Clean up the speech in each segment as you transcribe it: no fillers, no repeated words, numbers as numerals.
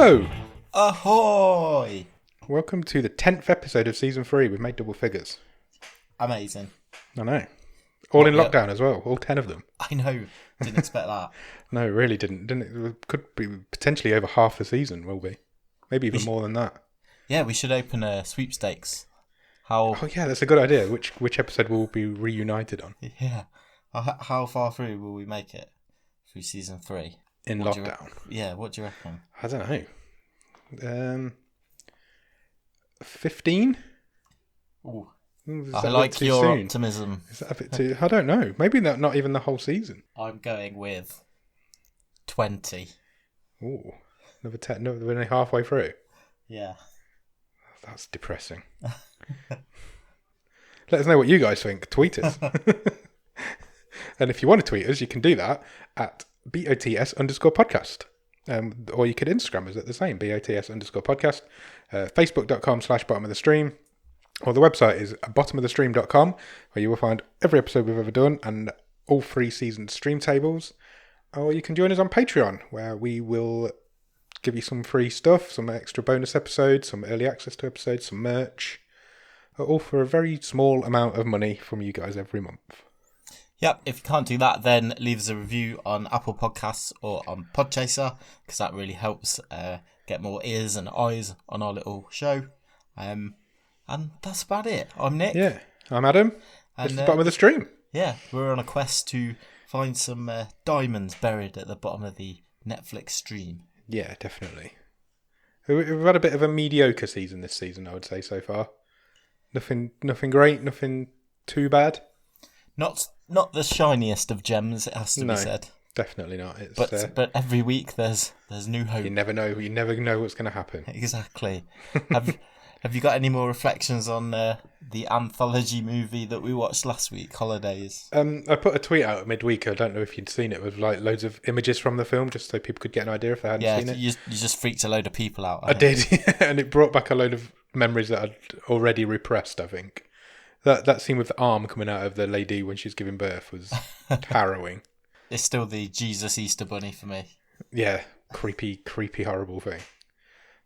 Ho! Ahoy! Welcome to the 10th episode of Season 3. We've made double figures. Amazing. I know. All in lockdown as well. All 10 of them. I know. Didn't expect that. No, really didn't. It could be potentially over half the season, will be. Maybe even more than that. Yeah, we should open a sweepstakes. Oh yeah, that's a good idea. Which episode will we be reunited on? Yeah. How far through will we make it through Season 3? In lockdown? Yeah, what do you reckon? I don't know. 15? Ooh. I like your optimism. Is that a bit too... I don't know. Maybe not even the whole season. I'm going with 20. Ooh. Another 10. No, we're only halfway through. Yeah. That's depressing. Let us know what you guys think. Tweet us. And if you want to tweet us, you can do that at BOTS_podcast. Or you could Instagram us at the same, BOTS_podcast. Facebook.com/bottom of the stream. Or the website is bottomofthestream.com, where you will find every episode we've ever done and all 3 season stream tables. Or you can join us on Patreon, where we will give you some free stuff, some extra bonus episodes, some early access to episodes, some merch. All for a very small amount of money from you guys every month. Yep, if you can't do that, then leave us a review on Apple Podcasts or on Podchaser, because that really helps get more ears and eyes on our little show. And that's about it. I'm Nick. Yeah, I'm Adam. This is the bottom of the stream. Yeah, we're on a quest to find some diamonds buried at the bottom of the Netflix stream. Yeah, definitely. We've had a bit of a mediocre season this season, I would say, so far. Nothing great, nothing too bad. Not the shiniest of gems, it has to be said. Definitely not. But every week there's new hope. You never know what's going to happen. Exactly. Have you got any more reflections on the anthology movie that we watched last week, Holidays? I put a tweet out midweek. I don't know if you'd seen it, with like loads of images from the film, just so people could get an idea if they hadn't seen it. Yeah, you just freaked a load of people out. I did, and it brought back a load of memories that I'd already repressed, I think. That scene with the arm coming out of the lady when she's giving birth was harrowing. It's still the Jesus Easter Bunny for me. Yeah, creepy, horrible thing.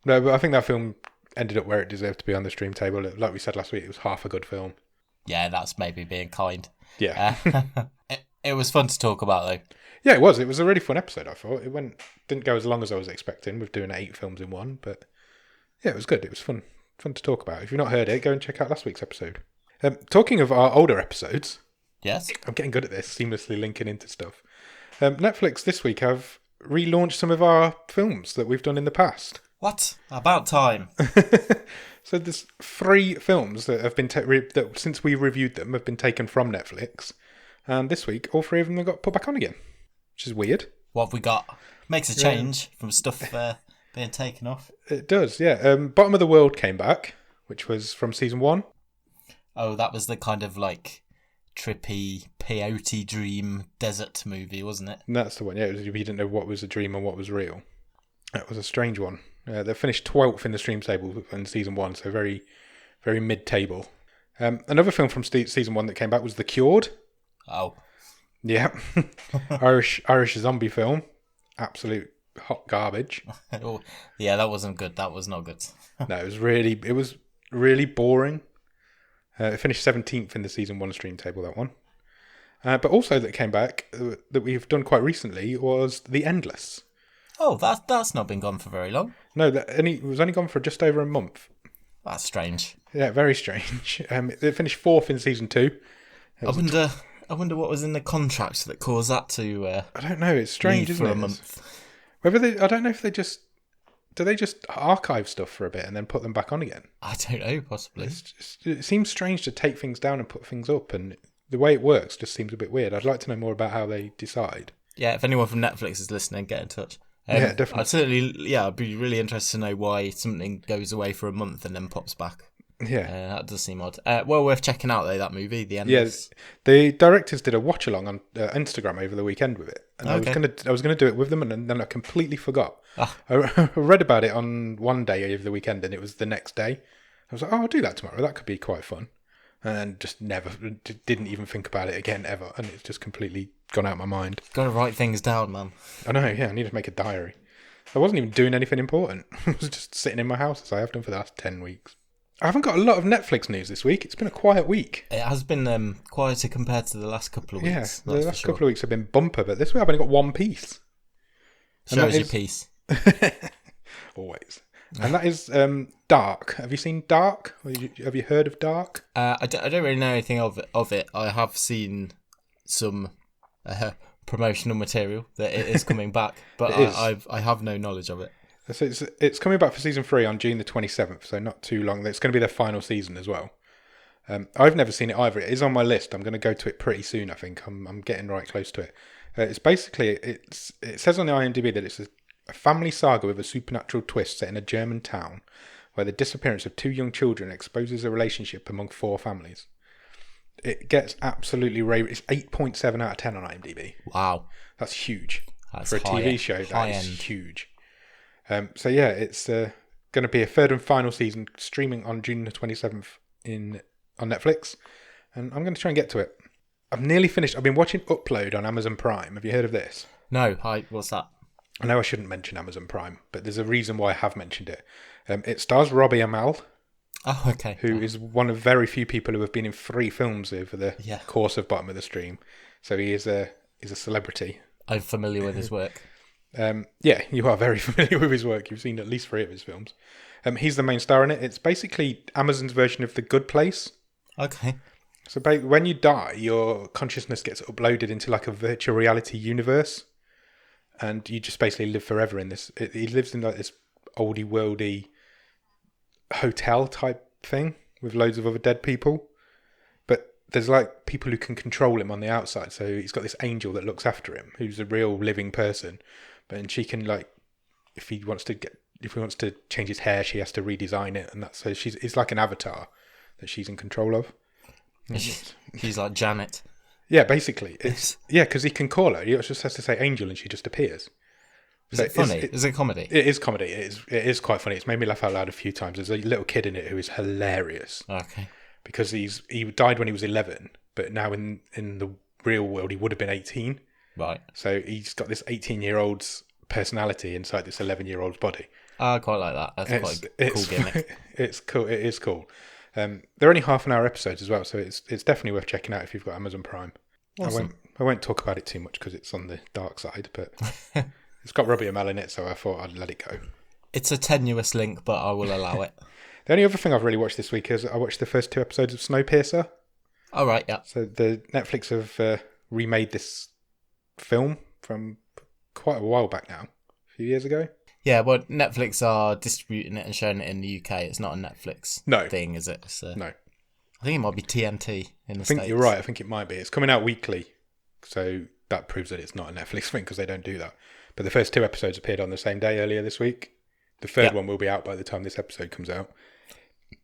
No, but I think that film ended up where it deserved to be on the stream table. Like we said last week, it was half a good film. Yeah, that's maybe being kind. Yeah. It was fun to talk about, though. Yeah, it was. It was a really fun episode, I thought. Didn't go as long as I was expecting with doing 8 films in one, but yeah, it was good. It was fun to talk about. If you've not heard it, go and check out last week's episode. Talking of our older episodes, yes, I'm getting good at this, seamlessly linking into stuff. Netflix this week have relaunched some of our films that we've done in the past. What? About time. So there's 3 films that have been that since we reviewed them have been taken from Netflix, and this week all 3 of them have got put back on again, which is weird. What have we got? Makes a change from stuff being taken off. It does, yeah. Bottom of the World came back, which was from season 1. Oh, that was the kind of like trippy, peyote dream desert movie, wasn't it? And that's the one, yeah. You didn't know what was a dream and what was real. That was a strange one. They finished 12th in the stream table in season 1, so very, very mid-table. Another film from season 1 that came back was The Cured. Oh. Yeah. Irish zombie film. Absolute hot garbage. Oh, yeah, that wasn't good. That was not good. No, it was really boring. It finished 17th in the season 1 stream table, that one. But also that came back, that we've done quite recently, was The Endless. Oh, that's not been gone for very long. No, it was only gone for just over a month. That's strange. Yeah, very strange. It finished 4th in season 2. I wonder what was in the contract that caused that to. I don't know. It's strange, isn't it? For a month. I don't know if they just archive stuff for a bit and then put them back on again. I don't know. Possibly. It seems strange to take things down and put things up, and the way it works just seems a bit weird. I'd like to know more about how they decide. Yeah, if anyone from Netflix is listening, get in touch. Yeah, definitely. I'd be really interested to know why something goes away for a month and then pops back. Yeah. That does seem odd. Well worth checking out, though, that movie, The Endless. Yeah, the directors did a watch-along on Instagram over the weekend with it. And okay. I was gonna do it with them, and then I completely forgot. I read about it on one day over the weekend, and it was the next day. I was like, oh, I'll do that tomorrow. That could be quite fun. And just didn't even think about it again, ever. And it's just completely gone out of my mind. Got to write things down, man. I know, yeah. I need to make a diary. I wasn't even doing anything important. I was just sitting in my house as I have done for the last 10 weeks. I haven't got a lot of Netflix news this week. It's been a quiet week. It has been quieter compared to the last couple of weeks. Yeah, the last couple of weeks have been bumper, but this week I've only got one piece. Shows your piece. Always. And that is Dark. Have you seen Dark? Or have you heard of Dark? I don't really know anything of it. I have seen some promotional material that it is coming back, but I have no knowledge of it. So it's coming back for season 3 on June the 27th, so not too long. It's going to be their final season as well. I've never seen it either. It is on my list. I'm going to go to it pretty soon, I think. I'm getting right close to it. It's basically, it says on the IMDb that it's a family saga with a supernatural twist set in a German town where the disappearance of 2 young children exposes a relationship among 4 families. It gets absolutely rated. It's 8.7 out of 10 on IMDb. Wow. That's huge. That's for a TV show, that is huge. So yeah, it's going to be a 3rd and final season streaming on June the 27th on Netflix, and I'm going to try and get to it. I've nearly finished. I've been watching Upload on Amazon Prime. Have you heard of this? No. Hi. What's that? I know I shouldn't mention Amazon Prime, but there's a reason why I have mentioned it. It stars Robbie Amell. Oh, okay. Who is one of very few people who have been in 3 films over the course of Bottom of the Stream. So he's a celebrity. I'm familiar with his work. Yeah, you are very familiar with his work. You've seen at least 3 of his films. He's the main star in it. It's basically Amazon's version of The Good Place. Okay. So when you die, your consciousness gets uploaded into like a virtual reality universe, and you just basically live forever in this. He lives in like this oldie worldy hotel type thing with loads of other dead people, but there's like people who can control him on the outside. So he's got this angel that looks after him, who's a real living person, and she can, like, if he wants to change his hair, she has to redesign it, and that's so it's like an avatar that she's in control of. She's like Janet. Yeah, basically. Because he can call her. He just has to say angel and she just appears. Is it funny? Is it comedy? It is comedy. It is quite funny. It's made me laugh out loud a few times. There's a little kid in it who is hilarious. Okay. Because he died when he was 11, but now in the real world he would have been 18. Right. So he's got this 18-year-old's personality inside this 11-year-old's body. I quite like that. That's quite a cool gimmick. It's cool. It is cool. They're only half-an-hour episodes as well, so it's definitely worth checking out if you've got Amazon Prime. Awesome. I won't talk about it too much because it's on the dark side, but it's got Robbie Amell in it, so I thought I'd let it go. It's a tenuous link, but I will allow it. The only other thing I've really watched this week is I watched the first 2 episodes of Snowpiercer. All right, yeah. So the Netflix have remade this film from quite a while back now, a few years ago. Yeah, well, Netflix are distributing it and showing it in the UK. It's not a Netflix thing, is it? No. I think it might be TNT in the States. I think you're right. I think it might be. It's coming out weekly, so that proves that it's not a Netflix thing because they don't do that. But the first 2 episodes appeared on the same day earlier this week. The third one will be out by the time this episode comes out.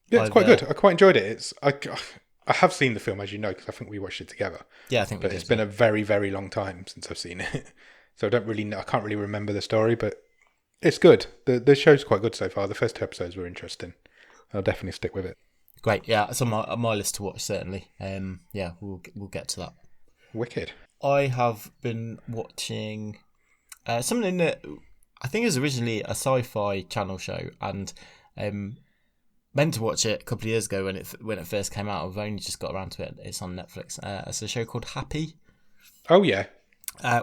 Yeah, it's quite good. I quite enjoyed it. I have seen the film, as you know, because I think we watched it together. Yeah, I think we did. But it's been a very, very long time since I've seen it. So I can't really remember the story, but it's good. The show's quite good so far. The first 2 episodes were interesting. I'll definitely stick with it. Great. Yeah, it's on my list to watch, certainly. Yeah, we'll get to that. Wicked. I have been watching something that I think is originally a sci-fi channel show, and meant to watch it a couple of years ago when it first came out. I've only just got around to it. It's on Netflix. It's a show called Happy. Oh yeah.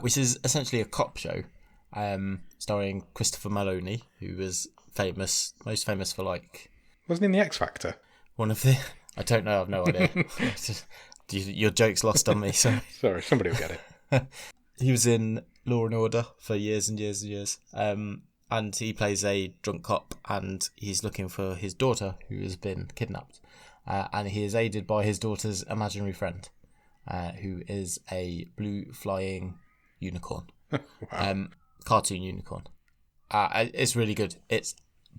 Which is essentially a cop show, starring Christopher Maloney, who was most famous for like. Wasn't he in the X Factor? One of the. I don't know. I've no idea. Your joke's lost on me. Sorry. Sorry, somebody will get it. He was in Law and Order for years and years and years. And he plays a drunk cop, and he's looking for his daughter who has been kidnapped. And he is aided by his daughter's imaginary friend, who is a blue flying unicorn. Wow. Cartoon unicorn. It's really good. It's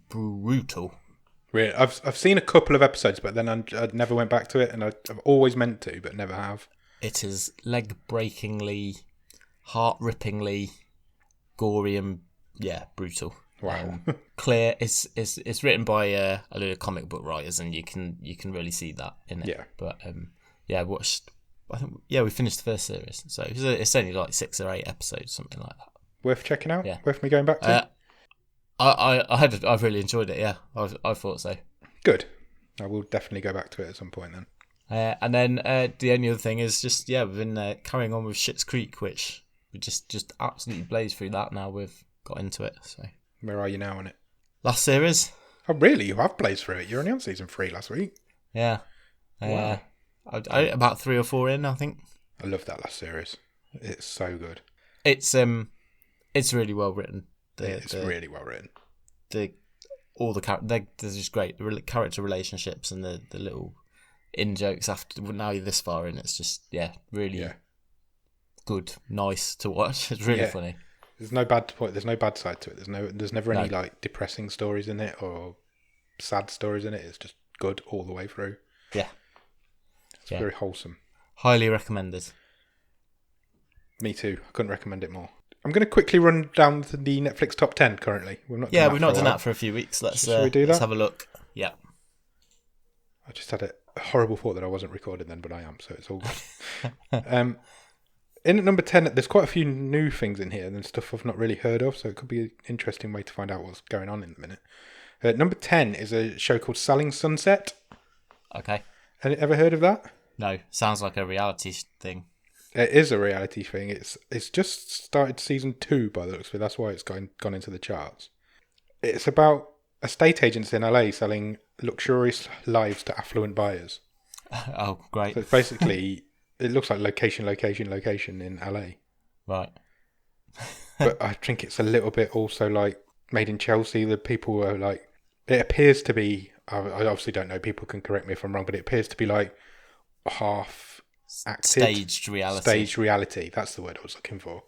brutal. Really, I've seen a couple of episodes, but then I never went back to it, and I've always meant to, but never have. It is leg-breakingly, heart-rippingly, gory and brutal. Wow. Clear. It's written by a load of comic book writers, and you can really see that in it. Yeah. But we finished the first series, so it's only like 6 or 8 episodes, something like that. Worth checking out. Yeah. Worth me going back to. I've really enjoyed it. Yeah, I thought so. Good. I will definitely go back to it at some point then. And then the only other thing is just we've been carrying on with Schitt's Creek, which we just absolutely blazed through that. Now we've got into it. So Where are you now on it? last series. Oh, really? You have blazed through it. You're only on season 3 last week. Yeah. Wow. I about 3 or 4 in, I think. I love that last series. It's so good. It's really well written. It's really well written. They're just great. The character relationships and the little in jokes after. Now you're this far in, it's just really good, nice to watch. It's really funny. There's no bad point. There's no bad side to it. There's never any like depressing stories in it or sad stories in it. It's just good all the way through. Yeah, it's very wholesome. Highly recommended. Me too. I couldn't recommend it more. I'm going to quickly run down the Netflix top 10 currently. We've not done that for a few weeks. Shall we do that? Let's have a look. Yeah. I just had a horrible thought that I wasn't recording then, but I am, so it's all good. In at number 10, there's quite a few new things in here and stuff I've not really heard of, so it could be an interesting way to find out what's going on in a minute. Number 10 is a show called Selling Sunset. Okay. Have you ever heard of that? No. Sounds like a reality thing. It is a reality thing. It's just started season 2 by the looks of it. That's why it's gone into the charts. It's about estate agents in LA selling luxurious lives to affluent buyers. Oh, great. So it's basically, it looks like location in LA. Right. But I think it's a little bit also like Made in Chelsea. The people are like, it appears to be, I obviously don't know, people can correct me if I'm wrong, but it appears to be like half acted. Staged reality. That's the word I was looking for.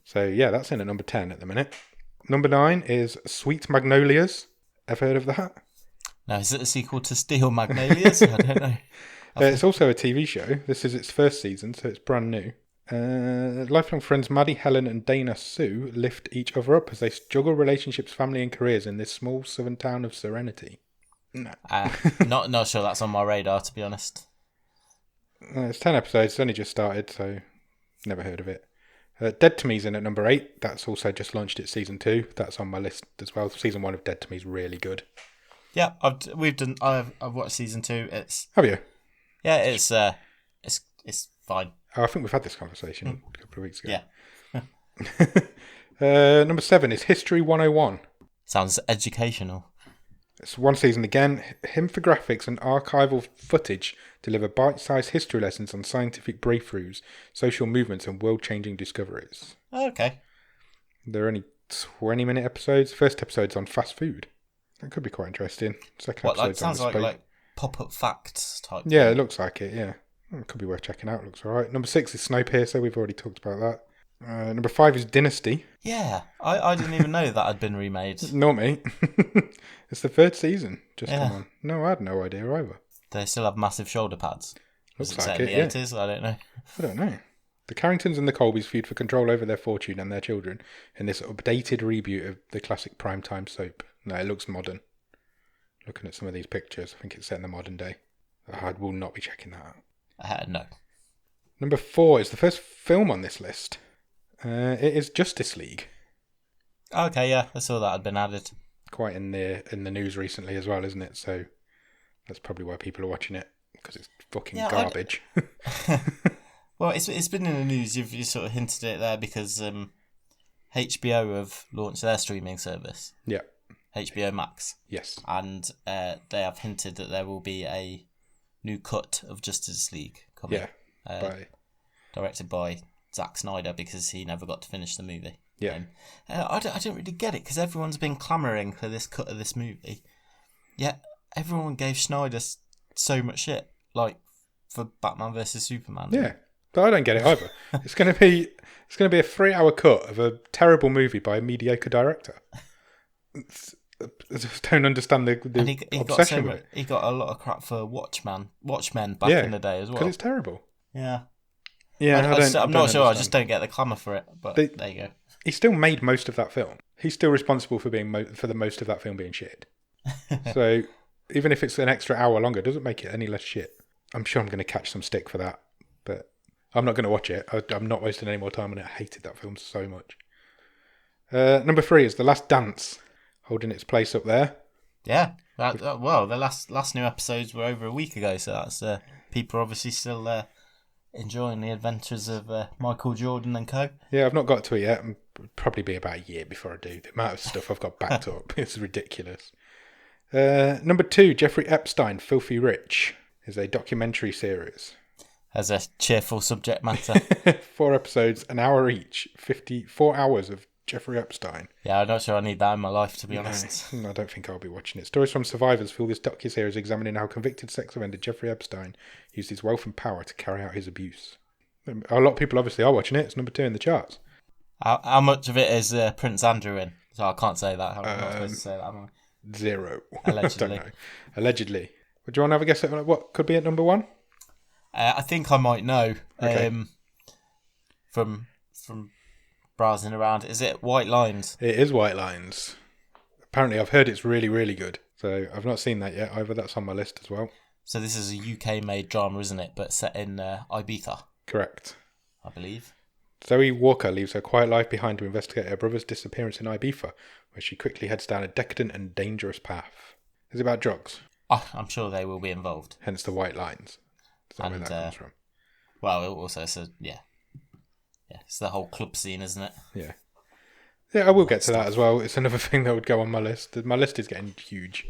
So yeah, that's in at number 10 at the minute. Number 9 is Sweet Magnolias. Ever heard of that? No, is it a sequel to Steel Magnolias? I don't know. It's also a TV show. This is its first season, so it's brand new. Lifelong friends Maddie, Helen and Dana Sue lift each other up as they juggle relationships, family and careers in this small southern town of Serenity. No. Not sure that's on my radar, to be honest. It's 10 episodes. It's only just started, so never heard of it. Dead to Me's in at number 8. That's also just launched its season 2. That's on my list as well. Season 1 of Dead to Me is really good. Yeah, I've watched season 2. Have you? Yeah, it's fine. Oh, I think we've had this conversation a couple of weeks ago. Yeah. Number 7 is History 101. Sounds educational. It's one season again. Infographics and archival footage deliver bite-sized history lessons on scientific breakthroughs, social movements and world-changing discoveries. Okay. They're only 20-minute episodes. First episode's on fast food. That could be quite interesting. Second episode's sounds on like pop-up facts type. Yeah, it looks like it, yeah. It could be worth checking out. It looks alright. Number 6 is Snowpiercer. We've already talked about that. Number 5 is Dynasty. Yeah, I didn't even know that had been remade. Not me. It's the 3rd season. Come on. No, I had no idea either. They still have massive shoulder pads. Looks like it, in the 80s? I don't know. I don't know. The Carringtons and the Colbys feud for control over their fortune and their children in this updated reboot of the classic primetime soap. No, it looks modern. Looking at some of these pictures, I think it's set in the modern day. I will not be checking that out. No. Number 4 is the first film on this list. It is Justice League. Okay, yeah, I saw that had been added. Quite in the news recently as well, isn't it? So that's probably why people are watching it, because it's fucking garbage. Well, it's been in the news. You sort of hinted it there because HBO have launched their streaming service. Yeah. HBO Max. Yes. And they have hinted that there will be a new cut of Justice League coming. Yeah. Directed by Zack Snyder, because he never got to finish the movie. Yeah. I don't really get it, because everyone's been clamouring for this cut of this movie. Yet everyone gave Snyder so much shit, like for Batman versus Superman. Yeah. But I don't get it either. It's going to be a 3-hour cut of a terrible movie by a mediocre director. I just don't understand the obsession with it. He got a lot of crap for Watchmen back in the day as well. Because it's terrible. Yeah. Yeah, I'm not sure. I just don't get the clamour for it. But there you go. He still made most of that film. He's still responsible for for the most of that film being shit. So even if it's an extra hour longer, it doesn't make it any less shit. I'm sure I'm going to catch some stick for that, but I'm not going to watch it. I'm not wasting any more time on it. I hated that film so much. Number 3 is The Last Dance. holding its place up there. Yeah. Well, the last new episodes were over a week ago, so that's people are obviously still enjoying the adventures of Michael Jordan and co. Yeah, I've not got to it yet. It'll probably be about a year before I do. The amount of stuff I've got backed up is ridiculous. Number 2, Jeffrey Epstein, Filthy Rich, is a documentary series. As a cheerful subject matter. 4 episodes, an hour each, 54 hours of Jeffrey Epstein. Yeah, I'm not sure I need that in my life, to be honest. No, I don't think I'll be watching it. Stories from survivors fill this docuseries examining how convicted sex offender Jeffrey Epstein used his wealth and power to carry out his abuse. A lot of people obviously are watching it. It's number 2 in the charts. How much of it is Prince Andrew in? So I can't say that. I'm not supposed to say that, am I? 0. Allegedly. Don't know. Allegedly. Would you want to have a guess at what could be at number 1? I think I might know. Okay. From browsing around, is it White Lines? It is White Lines. Apparently, I've heard it's really, really good. So I've not seen that yet either. That's on my list as well. So this is a UK-made drama, isn't it? But set in Ibiza. Correct. I believe. Zoe Walker leaves her quiet life behind to investigate her brother's disappearance in Ibiza, where she quickly heads down a decadent and dangerous path. Is it about drugs? I'm sure they will be involved. Hence the White Lines. Is that where that comes from? Well, also, yeah, it's the whole club scene, isn't it? Yeah. Yeah, I will get to that as well. It's another thing that would go on my list. My list is getting huge.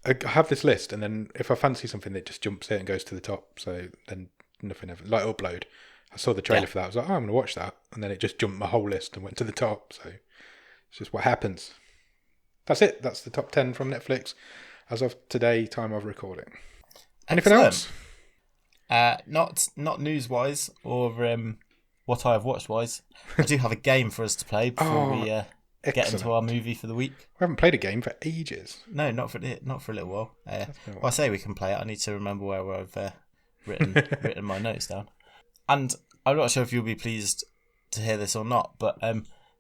I have this list, and then if I fancy something, it just jumps it and goes to the top. So then nothing ever... Like Upload. I saw the trailer for that. I was like, oh, I'm going to watch that. And then it just jumped my whole list and went to the top. So it's just what happens. That's it. That's the top 10 from Netflix as of today, time of recording. Anything else? Not news-wise or what I have watched-wise. I do have a game for us to play before we get into our movie for the week. We haven't played a game for ages. No, not for a little while. I say we can play it. I need to remember where I've written my notes down. And I'm not sure if you'll be pleased to hear this or not, but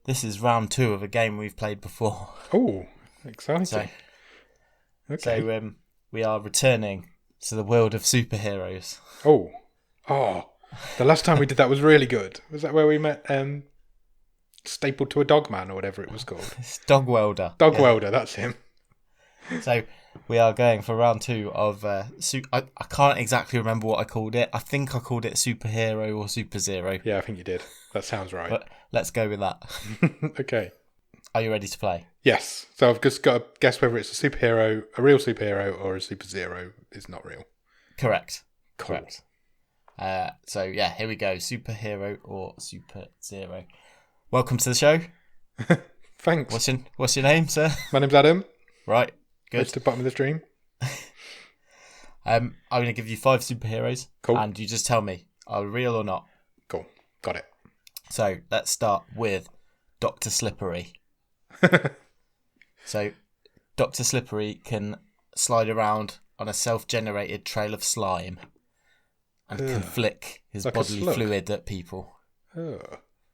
this is round 2 of a game we've played before. Oh, exciting. So we are returning to the world of superheroes. Oh, the last time we did that was really good. Was that where we met Stapled to a Dog Man or whatever it was called? It's Dog Welder. Welder, that's him. So we are going for round 2 of... I can't exactly remember what I called it. I think I called it Superhero or Super Zero. Yeah, I think you did. That sounds right. But let's go with that. Okay. Are you ready to play? Yes. So I've just got to guess whether it's a superhero, a real superhero, or a Super Zero is not real. Correct. Cool. Correct. So yeah, here we go. Superhero or Super Zero. Welcome to the show. Thanks. What's your name, sir? My name's Adam. Right. Good. It's the bottom of the stream. I'm going to give you 5 superheroes. Cool. And you just tell me, are they real or not? Cool. Got it. So let's start with Dr. Slippery. So Dr. Slippery can slide around on a self-generated trail of slime and can flick his like bodily fluid at people.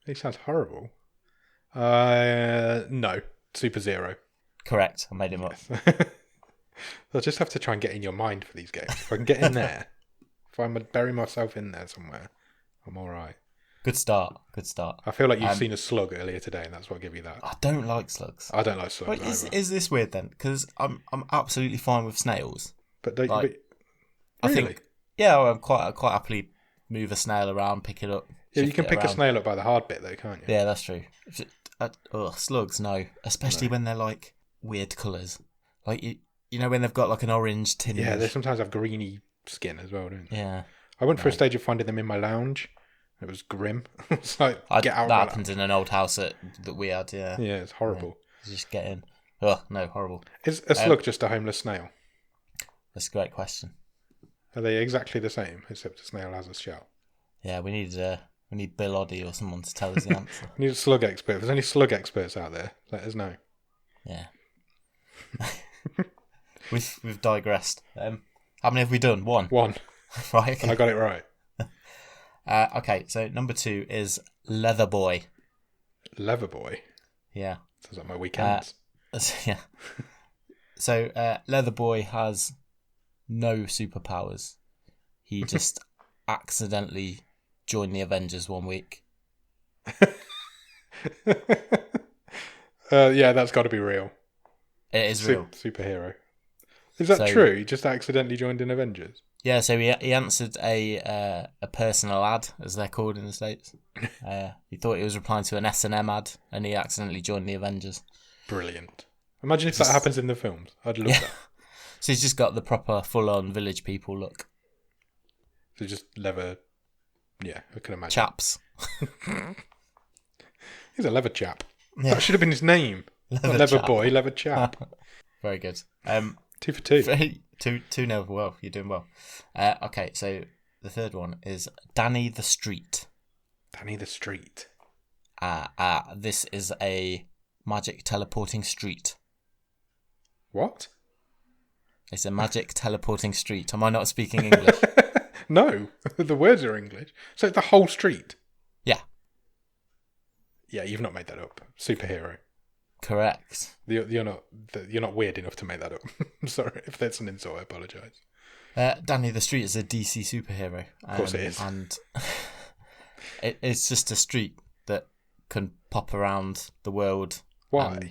He sounds horrible. No. Super Zero. Correct. I made him up. I'll just have to try and get in your mind for these games. If I can get in there, if I bury myself in there somewhere, I'm all right. Good start. I feel like you've seen a slug earlier today, and that's what I'll give you that. I don't like slugs. I don't like slugs. Wait, is this weird then? Because I'm absolutely fine with snails. But don't like, really? I think, yeah, well, I'm quite happily move a snail around, pick it up. Yeah, you can pick a snail up by the hard bit, though, can't you? Yeah, that's true. Slugs, no. Especially when they're like weird colours. Like you know when they've got like an orange tinge. Yeah, they sometimes have greeny skin as well, don't they? Yeah. I went for a stage of finding them in my lounge. It was grim. It's like, get out of that happened in an old house that we had, yeah. Yeah, it's horrible. Yeah, just get in. Oh, no, horrible. Is a slug just a homeless snail? That's a great question. Are they exactly the same, except a snail has a shell? Yeah, we need Bill Oddie or someone to tell us the answer. We need a slug expert. If there's any slug experts out there, let us know. Yeah. We've digressed. How many have we done? One. Right. Okay. And I got it right. Okay, so number 2 is Leather Boy. Leather Boy? Yeah. Sounds like my weekends. Yeah. So Leather Boy has no superpowers. He just accidentally joined the Avengers one week. Yeah, that's got to be real. It is real. Superhero. Is that true? He just accidentally joined in Avengers? Yeah, so he answered a personal ad, as they're called in the States. He thought he was replying to an S&M ad, and he accidentally joined the Avengers. Brilliant. Imagine if that happens in the films. I'd love that. So he's just got the proper full-on village people look. So just leather... Yeah, I can imagine. Chaps. He's a leather chap. Yeah. That should have been his name. Leather boy, leather chap. Very good. 2 for 2. 2-0. Well, you're doing well. Okay, so the third one is Danny the Street. Danny the Street. This is a magic teleporting street. What? It's a magic teleporting street. Am I not speaking English? No, the words are English. So it's the whole street. Yeah. Yeah, you've not made that up. Superhero. Correct. You're not weird enough to make that up. I'm sorry if that's an insult. I apologise. Danny the Street is a DC superhero. Of course it is. And it's just a street that can pop around the world. Why?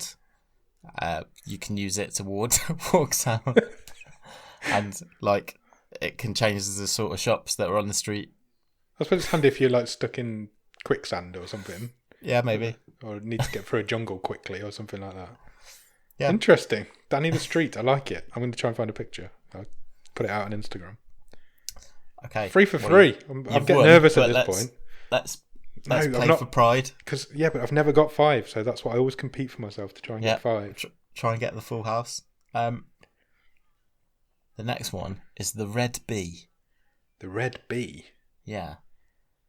And you can use it to walk down. And like it can change the sort of shops that are on the street. I suppose it's handy if you're like stuck in quicksand or something. Yeah, maybe. Or need to get through a jungle quickly or something like that. Yeah. Interesting. Danny the Street. I like it. I'm going to try and find a picture. I'll put it out on Instagram. Okay. 3 for 3. I'm getting nervous at this point. Let's play for pride. But I've never got 5, so that's what I always compete for myself to try and get 5. Try and get the full house. The next one is the Red Bee. The Red Bee? Yeah.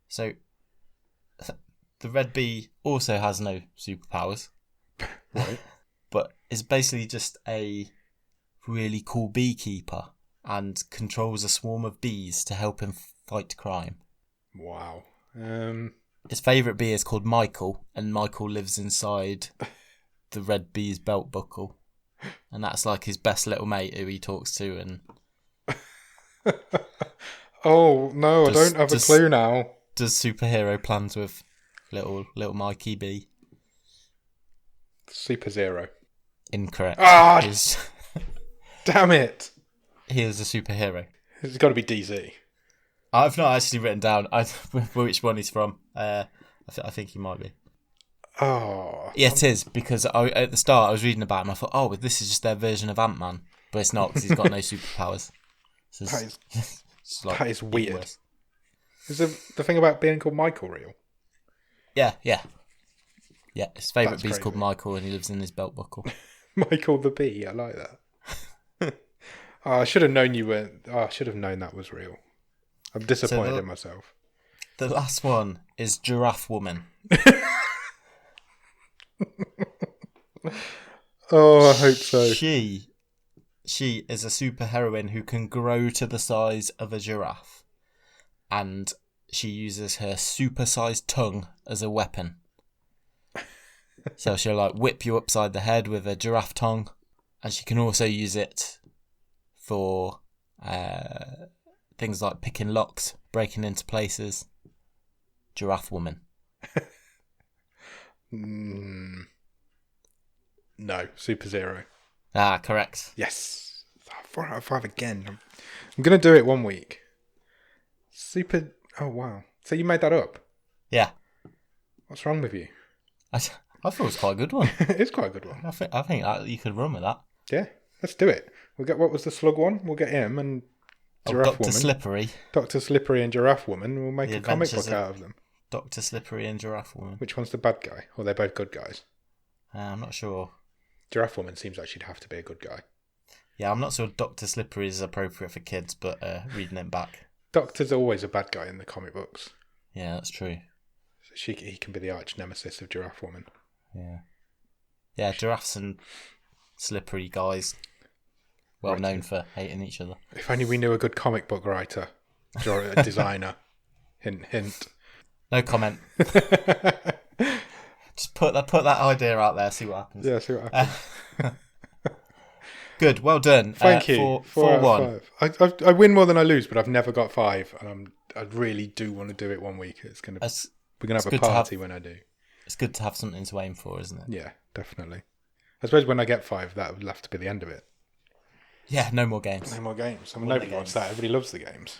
So, the Red Bee also has no superpowers. Right. But is basically just a really cool beekeeper and controls a swarm of bees to help him fight crime. Wow. His favourite bee is called Michael, and Michael lives inside the Red Bee's belt buckle. And that's like his best little mate who he talks to. And oh, no, I don't have a clue now. Does superhero plans with little Mikey B. Super Zero. Incorrect. Ah! Damn it. He is a superhero. It's got to be DZ. I've not actually written down which one he's from. I think he might be. Oh. Yeah, it is, because at the start I was reading about him. I thought, oh, this is just their version of Ant-Man. But it's not, because he's got no superpowers. So that is weird. Worse. Is the thing about being called Michael real? Yeah. His favourite bee's called Michael, and he lives in his belt buckle. Michael the Bee, I like that. I should have known you were. I should have known that was real. I'm disappointed in myself. The last one is Giraffe Woman. Oh, I hope so. She is a superheroine who can grow to the size of a giraffe, and she uses her super-sized tongue as a weapon. So she'll like whip you upside the head with a giraffe tongue, and she can also use it for things like picking locks, breaking into places. Giraffe Woman. No, Super Zero. Correct. Yes. 4 out of 5 again. I'm going to do it one week. Oh, wow. So you made that up? Yeah. What's wrong with you? I thought it was quite a good one. It's quite a good one. I think you could run with that. Yeah, let's do it. We'll get, what was the slug one? We'll get him and Giraffe Dr. Woman. Slippery. Dr. Slippery and Giraffe Woman. We'll make a comic book out of them. Dr. Slippery and Giraffe Woman. Which one's the bad guy? Or they're both good guys? I'm not sure. Giraffe Woman seems like she'd have to be a good guy. Yeah, I'm not sure Dr. Slippery is appropriate for kids, but reading it back. Doctor's always a bad guy in the comic books. Yeah, that's true. So he can be the arch nemesis of Giraffe Woman. Yeah. Yeah, giraffes and slippery guys. Well known for hating each other. If only we knew a good comic book writer. Or a designer. Hint, hint. No comment. Just put that idea out there, see what happens. Yeah, see what happens. Good, well done. Thank you. 4-1. I win more than I lose, but I've never got 5, and I really do want to do it one week. We're gonna have a party when I do. It's good to have something to aim for, isn't it? Yeah, definitely. I suppose when I get 5, that would have to be the end of it. Yeah, no more games. No more games. I mean, Win the nobody wants games. that. Everybody loves the games.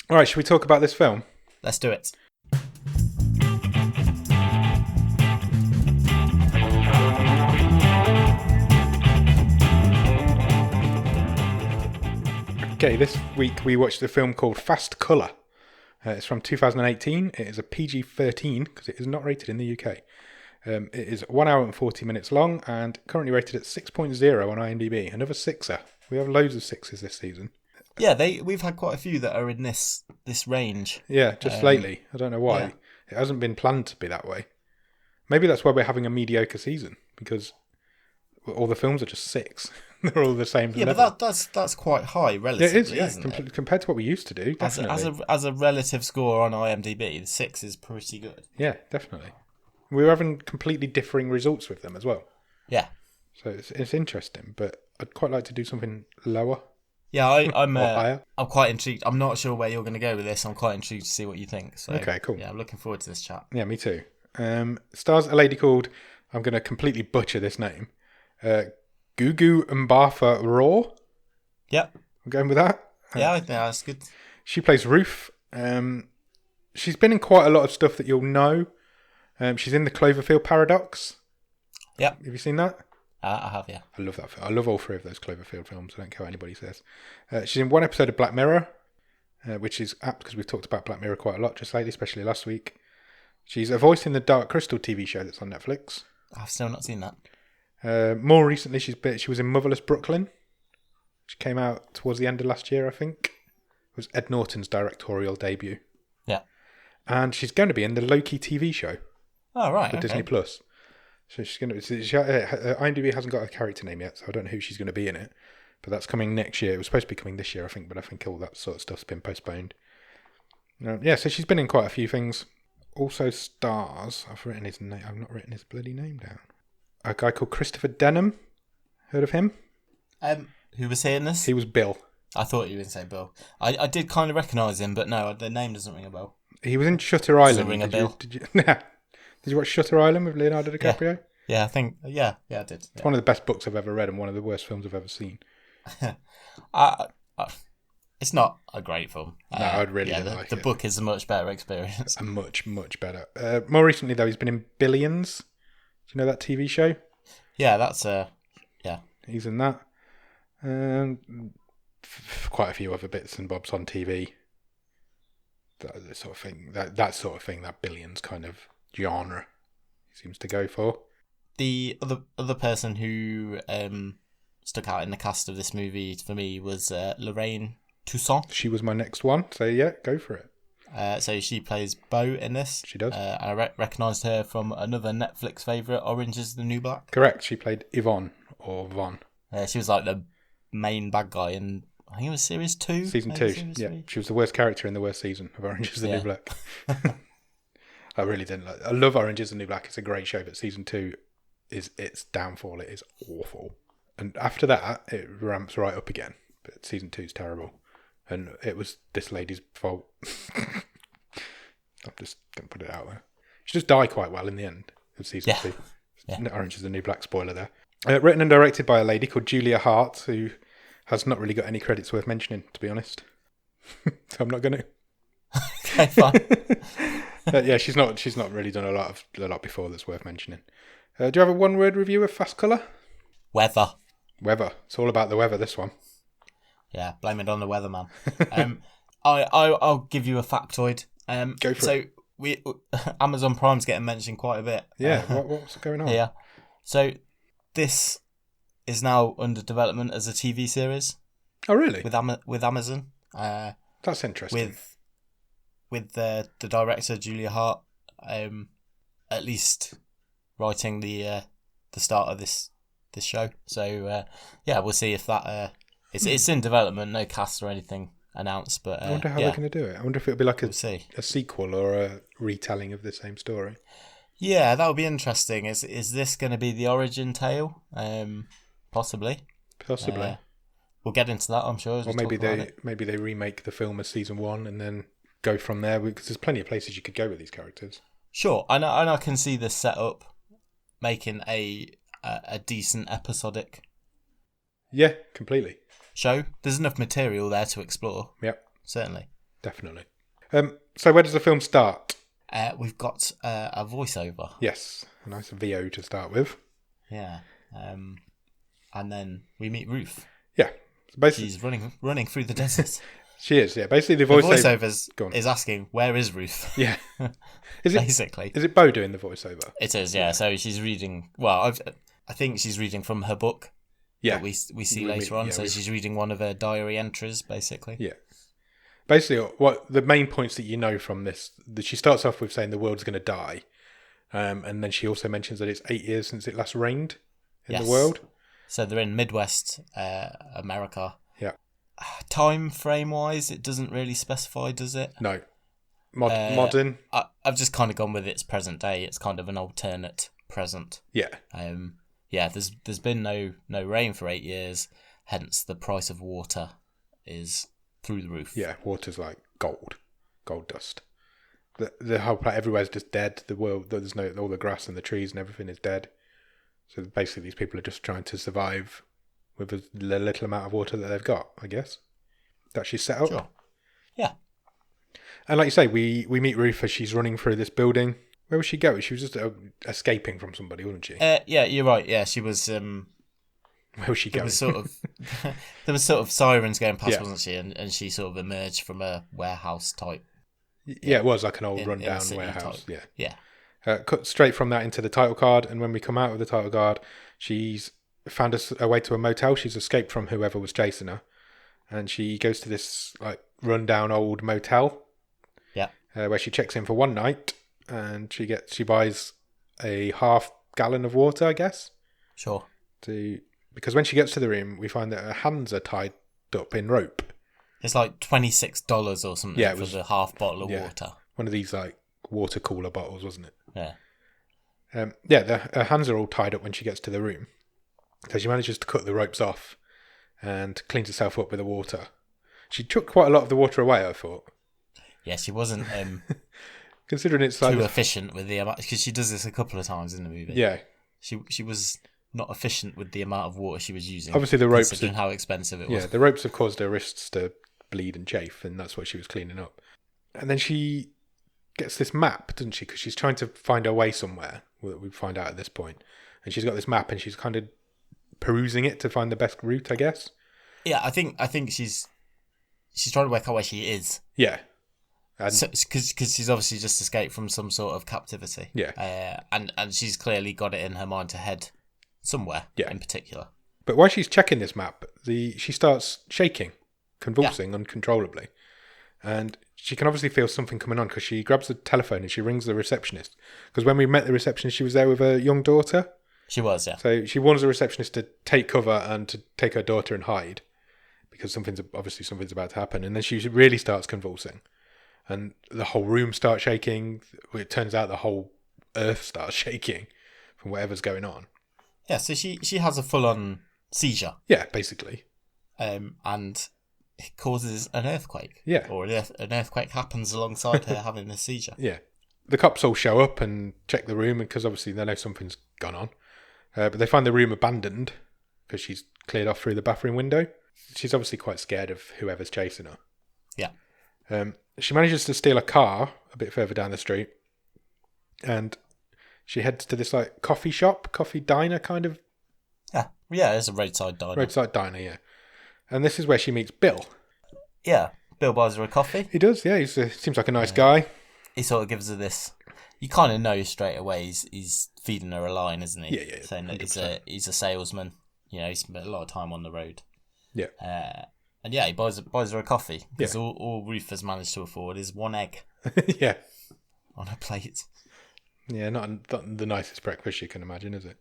All right, should we talk about this film? Let's do it. Okay, this week we watched a film called Fast Colour. It's from 2018. It is a PG-13 because it is not rated in the UK. It is 1 hour and 40 minutes long and currently rated at 6.0 on IMDb. Another sixer. We have loads of sixes this season. Yeah, we've had quite a few that are in this range. Yeah, just lately. I don't know why. Yeah. It hasn't been planned to be that way. Maybe that's why we're having a mediocre season, because all the films are just 6. They're all the same Yeah, level. but that's quite high relatively, It is, yeah, isn't it? compared to what we used to do, As definitely. a relative score on IMDb, the 6 is pretty good. Yeah, definitely. We were having completely differing results with them as well. Yeah. So it's interesting, but I'd quite like to do something lower. Yeah, I'm Or higher. I'm quite intrigued. I'm not sure where you're going to go with this. I'm quite intrigued to see what you think. So, Okay, cool. Yeah, I'm looking forward to this chat. Yeah, me too. Stars a lady called, I'm going to completely butcher this name, Gugu Mbatha Raw. Yep. I'm going with that. Yeah, I think that's good. She plays Ruth. She's been in quite a lot of stuff that you'll know. She's in the Cloverfield Paradox. Yep. Have you seen that? I have, yeah. I love that film. I love all 3 of those Cloverfield films. I don't care what anybody says. She's in one episode of Black Mirror, which is apt because we've talked about Black Mirror quite a lot just lately, especially last week. She's a voice in the Dark Crystal TV show that's on Netflix. I've still not seen that. More recently, she was in Motherless Brooklyn, which came out towards the end of last year, I think. It was Ed Norton's directorial debut. Yeah. And she's going to be in the Loki TV show Oh, right. for Disney Plus. So she's going to. IMDb hasn't got a character name yet, so I don't know who she's going to be in it. But that's coming next year. It was supposed to be coming this year, I think, but I think all that sort of stuff's been postponed. Yeah, so she's been in quite a few things. Also stars. I've written his name. I've not written his bloody name down. A guy called Christopher Denham. Heard of him? Who was here in this? He was Bill. I thought you were going to say Bill. I did kind of recognise him, but no, the name doesn't ring a bell. He was in Shutter Island. ring a bell. Did you watch Shutter Island with Leonardo DiCaprio? Yeah, I think. Yeah, I did. It's one of the best books I've ever read and one of the worst films I've ever seen. It's not a great film. No, I'd really like it. The book is a much better experience. A much, much better. More recently, though, he's been in Billions. Do you know that TV show? Yeah, that's yeah. He's in that. Quite a few other bits and bobs on TV. That sort of thing. That sort of thing. That Billions kind of genre he seems to go for. The other person who stuck out in the cast of this movie for me was Lorraine Toussaint. She was my next one. So yeah, go for it. So she plays Bo in this. She does. I recognised her from another Netflix favourite, Orange is the New Black. Correct. She played Yvonne or Von. She was like the main bad guy in, I think it was series 2. Season 2. Yeah, she was the worst character in the worst season of Orange is the New Black. I really didn't like. I love Orange is the New Black. It's a great show, but season 2 is its downfall. It is awful, and after that, it ramps right up again. But season 2 is terrible, and it was this lady's fault. I'm just gonna put it out there. She does die quite well in the end of season 2. Yeah. Orange is the New Black. Spoiler there. Written and directed by a lady called Julia Hart, who has not really got any credits worth mentioning, to be honest. So I'm not going to. Okay, fine. Yeah, she's not really done a lot before that's worth mentioning. Do you have a one-word review of Fast Colour? Weather. It's all about the weather, this one. Yeah, blame it on the weatherman. I'll give you a factoid. Go for it. Amazon Prime's getting mentioned quite a bit. Yeah, what's going on? Yeah. So this is now under development as a TV series. Oh, really? With Amazon. That's interesting. With the director Julia Hart, at least writing the start of this show. So we'll see if that it's in development. No cast or anything announced, but I wonder how they're going to do it. I wonder if it'll be like we'll see. A sequel or a retelling of the same story. Yeah, that would be interesting. Is this going to be the origin tale? Possibly. We'll get into that, I'm sure. Or maybe they remake the film as season 1 and then go from there, because there's plenty of places you could go with these characters. Sure, and I can see this set up making a a decent episodic Yeah, completely. show. There's enough material there to explore. Yep, Certainly. definitely. So where does the film start? We've got a voiceover. Yes, a nice VO to start with. Yeah. And then we meet Ruth. Yeah, so basically She's running through the desert. she is. Yeah, basically the The voiceover is asking, "Where is Ruth?" Yeah, is it Basically, is it Bo doing the voiceover? it is. Yeah. So she's reading. Well, I think she's reading from her book. Yeah, That we see later on. So she's reading one of her diary entries, basically. Yeah. Basically, what the main points that you know from this, that she starts off with saying the world's going to die, and then she also mentions that it's 8 years since it last rained in the world. So they're in Midwest America. Yeah. Time frame wise, it doesn't really specify, does it? No. Modern. I've just kind of gone with its present day. It's kind of an alternate present. Yeah. Yeah. There's been no rain for 8 years, hence the price of water is through the roof. Yeah, water's like gold dust. The whole place, everywhere's just dead. The world, there's no, all the grass and the trees and everything is dead. So basically, these people are just trying to survive with the little amount of water that they've got, I guess. That she's set up. Sure. Yeah. And like you say, we meet Ruth as she's running through this building. Where was she going? She was just escaping from somebody, wasn't she? Yeah, you're right. Yeah, she was. Where was she going? There was sort of sirens going past, Yeah. wasn't she? And she sort of emerged from a warehouse type. Yeah, it was like an old in rundown a city warehouse. type. Yeah. Yeah. Cut straight from that into the title card, and when we come out of the title card, she's found a way to a motel. She's escaped from whoever was chasing her, and she goes to this like rundown old motel. Yeah. Where she checks in for one night, and she buys a half gallon of water, I guess. Sure. Because when she gets to the room, we find that her hands are tied up in rope. It's like $26 or something for the half bottle of water. One of these like water cooler bottles, wasn't it? Yeah. Her hands are all tied up when she gets to the room. So she manages to cut the ropes off and cleans herself up with the water. She took quite a lot of the water away, I thought. Yeah, she wasn't Considering it's like too efficient with the amount, because she does this a couple of times in the movie. Yeah. She was not efficient with the amount of water she was using. Obviously the ropes considering how expensive it was. Yeah, the ropes have caused her wrists to bleed and chafe, and that's what she was cleaning up. And then she gets this map, doesn't she? Because she's trying to find her way somewhere. We find out at this point. And she's got this map, and she's kind of perusing it to find the best route, I guess. Yeah, I think she's trying to work out where she is. Yeah. Because she's obviously just escaped from some sort of captivity. Yeah. And she's clearly got it in her mind to head somewhere in particular. But while she's checking this map, she starts shaking, convulsing uncontrollably. And she can obviously feel something coming on because she grabs the telephone and she rings the receptionist. Because when we met the receptionist, she was there with her young daughter. She was, yeah. So she warns the receptionist to take cover and to take her daughter and hide. Because something's about to happen. And then she really starts convulsing. And the whole room starts shaking. It turns out the whole earth starts shaking from whatever's going on. Yeah, so she has a full-on seizure. Yeah, basically. And it causes an earthquake. Yeah. Or an earthquake happens alongside her having a seizure. Yeah. The cops all show up and check the room because obviously they know something's gone on. But they find the room abandoned because she's cleared off through the bathroom window. She's obviously quite scared of whoever's chasing her. Yeah. She manages to steal a car a bit further down the street. And she heads to this like coffee diner kind of. Yeah, it's a roadside diner. Roadside diner, yeah. And this is where she meets Bill. Yeah, Bill buys her a coffee. He does, yeah. He seems like a nice guy. He sort of gives her this. You kind of know straight away he's feeding her a line, isn't he? Yeah. Saying that he's a salesman. You know, he spent a lot of time on the road. Yeah. And yeah, he buys her a coffee because Yeah. all Ruth has managed to afford is one egg Yeah. on her plate. Yeah, not the nicest breakfast you can imagine, is it?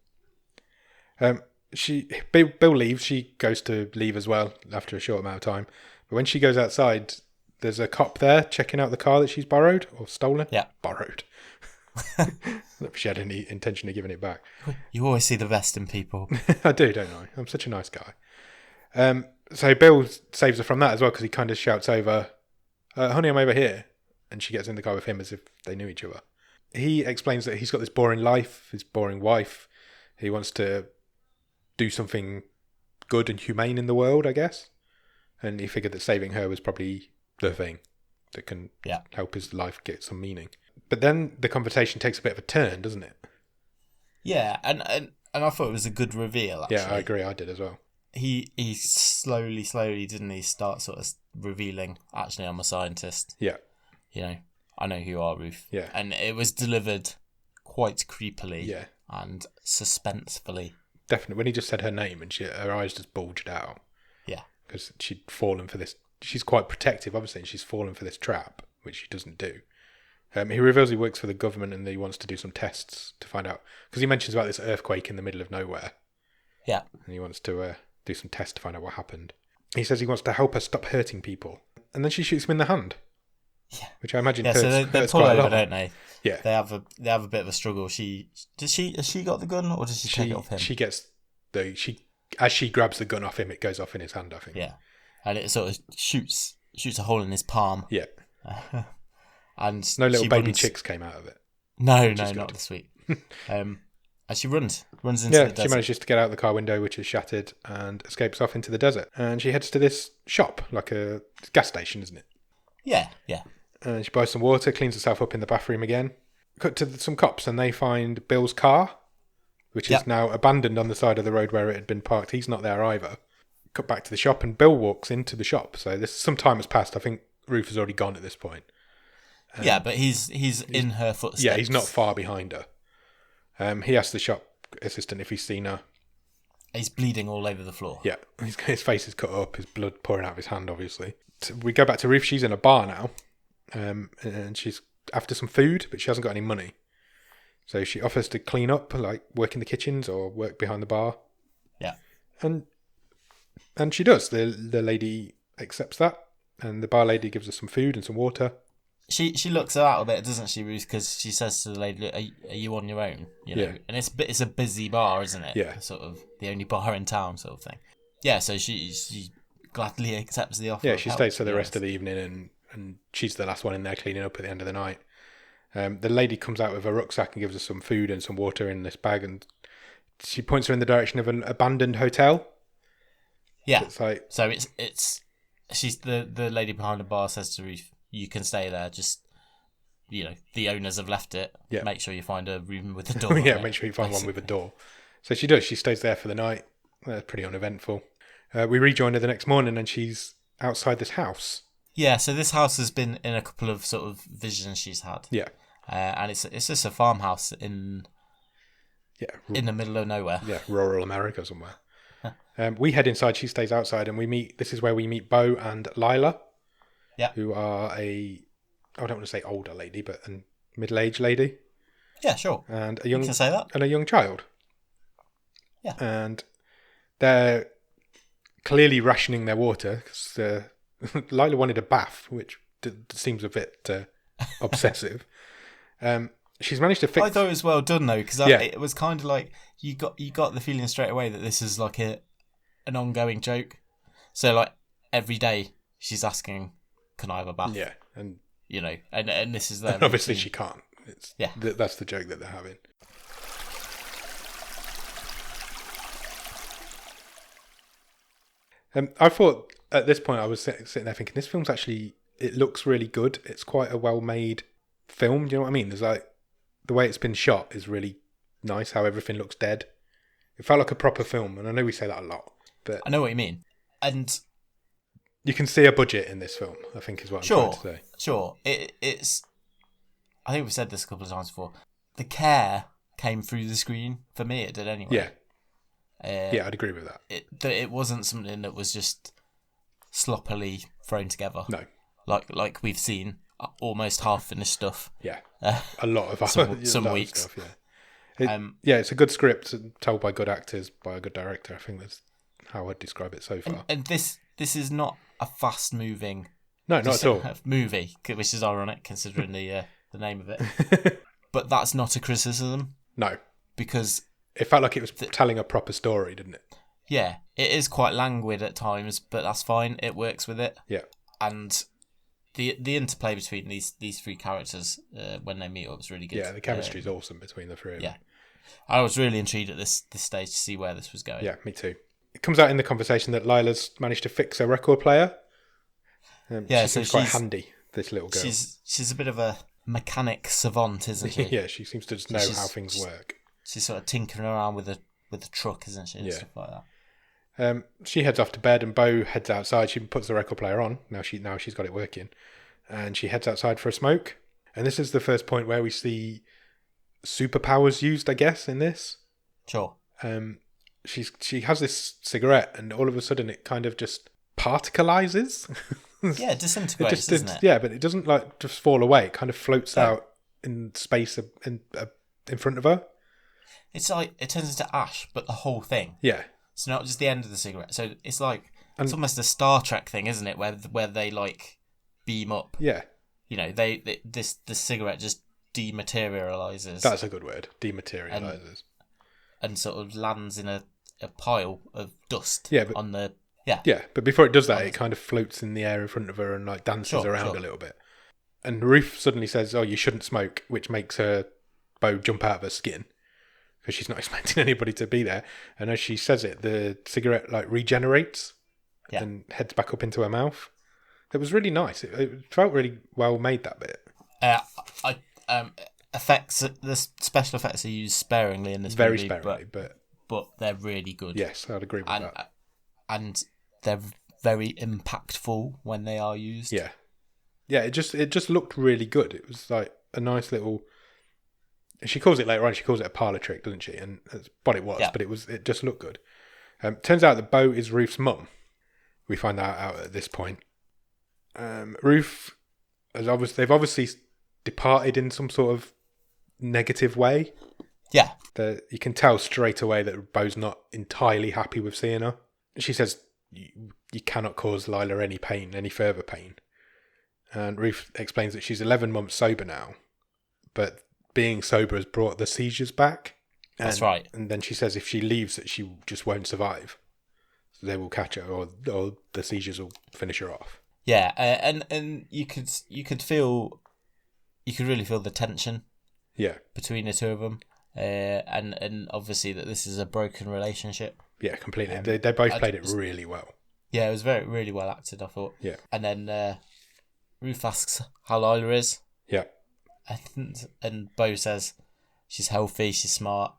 Bill leaves. She goes to leave as well after a short amount of time. But when she goes outside, there's a cop there checking out the car that she's borrowed or stolen. Yeah. Borrowed. Not if she had any intention of giving it back. You always see the best in people. I do, don't I? I'm such a nice guy. So Bill saves her from that as well because he kind of shouts over, honey, I'm over here. And she gets in the car with him as if they knew each other. He explains that he's got this boring life, his boring wife. He wants to do something good and humane in the world, I guess. And he figured that saving her was probably the thing that can help his life get some meaning. But then the conversation takes a bit of a turn, doesn't it? Yeah, and I thought it was a good reveal, actually. Yeah, I agree. I did as well. He slowly, didn't he, start sort of revealing, actually, I'm a scientist. Yeah. You know, I know who you are, Ruth. Yeah. And it was delivered quite creepily Yeah. and suspensefully. Definitely. When he just said her name and her eyes just bulged out. Yeah. Because she'd fallen for this. She's quite protective, obviously, and she's fallen for this trap, which she doesn't do. He reveals he works for the government and that he wants to do some tests to find out. Because he mentions about this earthquake in the middle of nowhere. Yeah. And he wants to do some tests to find out what happened. He says he wants to help her stop hurting people. And then she shoots him in the hand. Yeah. Which I imagine hurts, so they hurts pull quite over, a lot. don't they? Yeah. They have a bit of a struggle. Has she got the gun, or does she take it off him? She gets as she grabs the gun off him, it goes off in his hand, I think. Yeah. And it sort of shoots a hole in his palm. Yeah. And no little baby chicks came out of it. No, not this week. And she runs into the desert. She manages to get out the car window, which is shattered, and escapes off into the desert. And she heads to this shop, like a gas station, isn't it? Yeah. And she buys some water, cleans herself up in the bathroom again. Cut to some cops, and they find Bill's car, which is now abandoned on the side of the road where it had been parked. He's not there either. Cut back to the shop, and Bill walks into the shop. So some time has passed. I think Ruth has already gone at this point. Yeah, but he's in her footsteps. Yeah, he's not far behind her. He asks the shop assistant if he's seen her. He's bleeding all over the floor. Yeah, his face is cut up, his blood pouring out of his hand, obviously. We go back to Ruth. She's in a bar now, and she's after some food, but she hasn't got any money. So she offers to clean up, like work in the kitchens or work behind the bar. Yeah. And she does. The lady accepts that, and the bar lady gives her some food and some water. She looks her out a bit, doesn't she, Ruth? Because she says to the lady, "Are you on your own?" You know, Yeah. And it's a busy bar, isn't it? Yeah. Sort of the only bar in town, sort of thing. Yeah. So she gladly accepts the offer. Yeah, she stays for the rest of the evening, and she's the last one in there cleaning up at the end of the night. The lady comes out with a rucksack and gives her some food and some water in this bag, and she points her in the direction of an abandoned hotel. Yeah. It's like, so it's she's the lady behind the bar says to Ruth, "You can stay there. Just the owners have left it. Yeah. Make sure you find a room with a door." yeah, make sure you find one with a door. So she does. She stays there for the night. Pretty uneventful. We rejoin her the next morning, and she's outside this house. Yeah. So this house has been in a couple of sort of visions she's had. Yeah. And it's just a farmhouse in the middle of nowhere. Yeah, rural America somewhere. We head inside. She stays outside, and this is where we meet Bo and Lila. Yeah. Who are I don't want to say older lady, but a middle-aged lady. Yeah, sure. And You can say that. And a young child. Yeah. And they're clearly rationing their water because Lila wanted a bath, which seems a bit obsessive. She's managed to fix. I thought it was well done though, because it was kind of like you got the feeling straight away that this is like an ongoing joke. So like every day she's asking, "Can I have a bath?" Yeah, and and this is them. And obviously she can't. That's the joke that they're having. I thought at this point I was sitting there thinking this film's actually, it looks really good. It's quite a well-made film. Do you know what I mean? There's like the way it's been shot is really nice. How everything looks dead. It felt like a proper film, and I know we say that a lot, but I know what you mean. And you can see a budget in this film, I think, is what I'm trying to say. Sure. It's. I think we've said this a couple of times before. The care came through the screen for me. It did anyway. Yeah. I'd agree with that. It wasn't something that was just sloppily thrown together. No. Like we've seen almost half finished stuff. Yeah. A lot of some weeks. Stuff, yeah. It's a good script told by good actors by a good director. I think that's how I'd describe it so far. And this is not a fast moving. No, not at all. Movie, which is ironic considering the name of it. But that's not a criticism. No, because it felt like it was telling a proper story, didn't it? Yeah, it is quite languid at times, but that's fine. It works with it. Yeah, and the interplay between these three characters when they meet up is really good. Yeah, the chemistry is awesome between the three of them. I was really intrigued at this stage to see where this was going. Yeah, me too. It comes out in the conversation that Lila's managed to fix her record player. She seems quite handy, this little girl. She's a bit of a mechanic savant, isn't she? Yeah, she seems to just know how things work. She's sort of tinkering around with a truck, isn't she? And stuff like that. She heads off to bed, and Bo heads outside. She puts the record player on. Now she's got it working, and she heads outside for a smoke. And this is the first point where we see superpowers used, I guess, in this. Sure. She has this cigarette, and all of a sudden it kind of just particleizes. Yeah, it disintegrates, doesn't it? Yeah, but it doesn't like just fall away. It kind of floats out in space in front of her. It's like it turns into ash, but the whole thing. Yeah. It's not just the end of the cigarette. So it's like it's almost a Star Trek thing, isn't it? Where they like beam up. Yeah. You know, the cigarette just dematerializes. That's a good word. Dematerializes. And sort of lands in a pile of dust. Yeah, but, on the but before it does that, it kind of floats in the air in front of her and like dances around a little bit. And Ruth suddenly says, "Oh, you shouldn't smoke," which makes her Bo jump out of her skin because she's not expecting anybody to be there. And as she says it, the cigarette like regenerates and heads back up into her mouth. It was really nice. It felt really well made, that bit. Effects. The special effects are used sparingly in this movie. Very sparingly, but they're really good. Yes, I'd agree with that. And they're very impactful when they are used. Yeah. Yeah, it just looked really good. It was like a nice little... She calls it later on, she calls it a parlour trick, doesn't she? And that's what it was, but it just looked good. Turns out that Bo is Ruth's mum. We find that out at this point. Ruth, they've obviously departed in some sort of negative way. Yeah. You can tell straight away that Bo's not entirely happy with seeing her. She says, you cannot cause Lila any further pain. And Ruth explains that she's 11 months sober now, but being sober has brought the seizures back. That's right. And then she says if she leaves, that she just won't survive. So they will catch her, or the seizures will finish her off. Yeah, and you could really feel the tension. Yeah. Between the two of them, and obviously that this is a broken relationship. Yeah, completely. They both played it really well. Yeah, it was really well acted, I thought. Yeah. And then Ruth asks how Lila is. Yeah. And Bo says she's healthy, she's smart,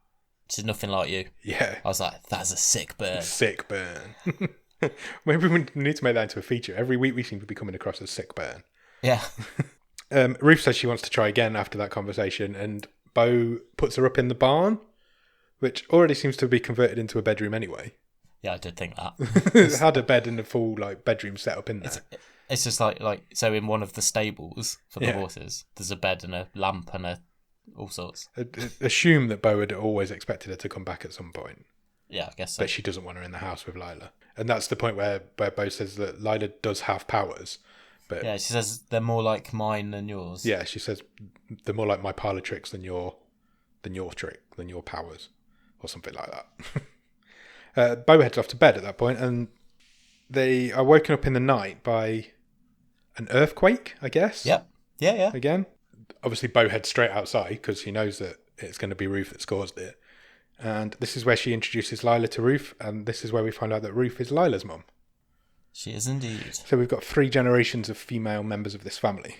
she's nothing like you. Yeah. I was like, that's a sick burn. Sick burn. Maybe we need to make that into a feature. Every week we seem to be coming across a sick burn. Yeah. Ruth says she wants to try again after that conversation, and Bo puts her up in the barn, which already seems to be converted into a bedroom anyway. Yeah, I did think that. It had a bed and a full bedroom set up in there. It's just like so in one of the stables for the horses, there's a bed and a lamp and all sorts. Assume that Bo had always expected her to come back at some point. Yeah, I guess so. But she doesn't want her in the house with Lila. And that's the point where Bo says that Lila does have powers. But yeah, she says they're more like mine than yours. Yeah, she says they're more like my parlour tricks than your powers, or something like that. Bo heads off to bed at that point, and they are woken up in the night by an earthquake, I guess. Yep. Yeah. Again, obviously Bo heads straight outside because he knows that it's going to be Ruth that's caused it. And this is where she introduces Lila to Ruth, and this is where we find out that Ruth is Lila's mum. She is indeed. So we've got 3 generations of female members of this family.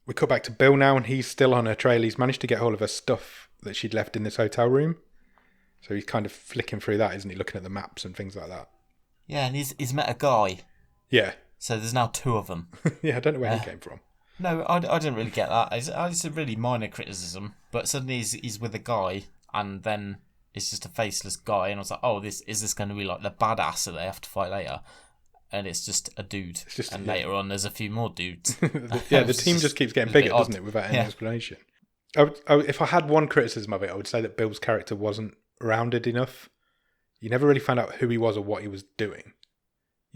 We cut back to Bill now, and he's still on her trail. He's managed to get hold of her stuff that she'd left in this hotel room. So he's kind of flicking through that, isn't he? Looking at the maps and things like that. Yeah, and he's met a guy. Yeah. So there's now 2 of them. Yeah, I don't know where he came from. No, I didn't really get that. It's a really minor criticism. But suddenly he's with a guy, and then it's just a faceless guy. And I was like, oh, is this going to be like the badass that they have to fight later? And it's just a dude. Later on, there's a few more dudes. The team just keeps getting bigger, doesn't it, without any explanation. If I had one criticism of it, I would say that Bill's character wasn't rounded enough. You never really found out who he was or what he was doing.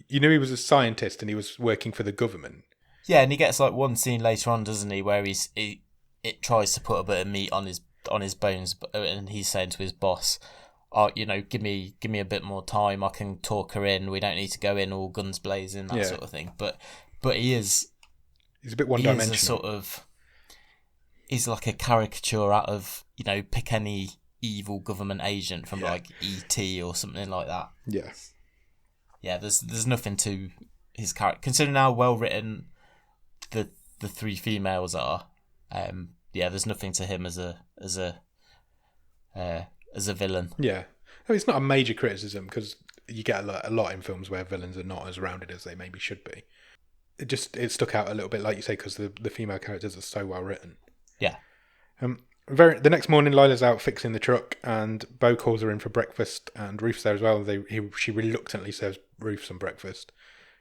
You knew he was a scientist and he was working for the government. Yeah, and he gets like one scene later on, doesn't he, where it tries to put a bit of meat on his bones, and he's saying to his boss, "Oh, give me a bit more time. I can talk her in. We don't need to go in all guns blazing, that sort of thing." But he's a bit one-dimensional. He's like a caricature out of pick any evil government agent from like E.T. or something like that. Yeah. Yeah, there's nothing to his character. Considering how well written the three females are, there's nothing to him as a villain. Yeah. I mean, it's not a major criticism because you get a lot in films where villains are not as rounded as they maybe should be. It stuck out a little bit, like you say, because the female characters are so well written. Yeah. The next morning, Lila's out fixing the truck, and Bo calls her in for breakfast, and Ruth's there as well. She reluctantly serves Ruth some breakfast.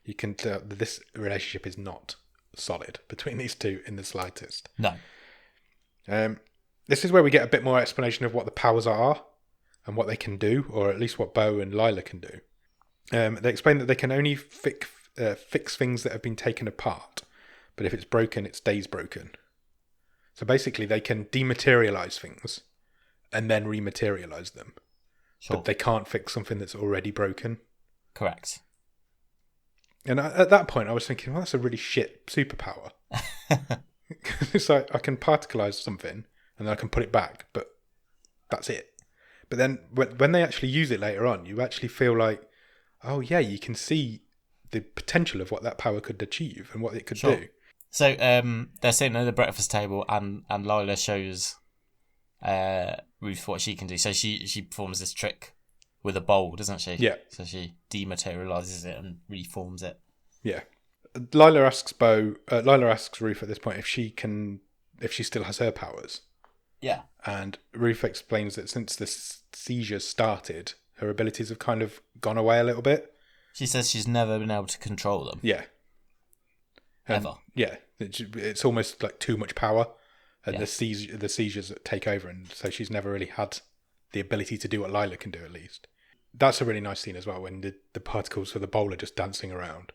You can tell that this relationship is not solid between these two in the slightest. No. This is where we get a bit more explanation of what the powers are and what they can do, or at least what Bo and Lila can do. They explain that they can only fix things that have been taken apart, but if it's broken, it stays broken. So basically, they can dematerialize things and then rematerialize them. Sure. But they can't fix something that's already broken. Correct. And at that point, I was thinking, well, that's a really shit superpower. It's like, I can particleize something and then I can put it back, but that's it. But then when they actually use it later on, you actually feel like, oh yeah, you can see the potential of what that power could achieve and what it could do. So they're sitting at the breakfast table, and Lila shows Ruth what she can do. So she performs this trick with a bowl, doesn't she? Yeah. So she dematerializes it and reforms it. Yeah. Lila asks Ruth at this point if she still has her powers. Yeah. And Ruth explains that since the seizures started, her abilities have kind of gone away a little bit. She says she's never been able to control them. Yeah. Ever. Yeah. It's almost like too much power. And the seizures that take over. And so she's never really had the ability to do what Lila can do, at least. That's a really nice scene as well, when the particles for the bowl are just dancing around.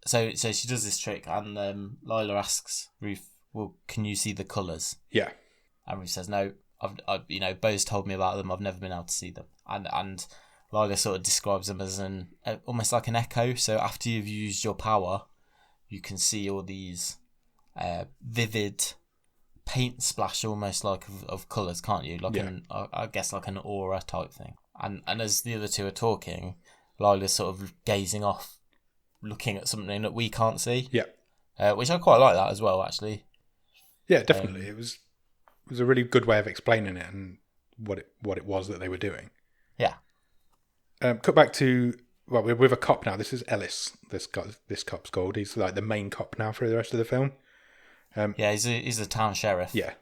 So she does this trick, and Lila asks Ruth, well, can you see the colours? Yeah. And Ruth says, no, I've Bo's told me about them, I've never been able to see them. And Lila sort of describes them as almost like an echo. So after you've used your power, you can see all these vivid paint splash, almost like of colours, can't you? Like I guess like an aura type thing. And as the other two are talking, Lila's sort of gazing off, looking at something that we can't see. Yeah. Which I quite like that as well, actually. Yeah, definitely. It was a really good way of explaining it and what it was that they were doing. Yeah. Cut back to, well, we're with a cop now. This is Ellis. This cop's called. He's like the main cop now for the rest of the film. Yeah, he's a town sheriff. Yeah.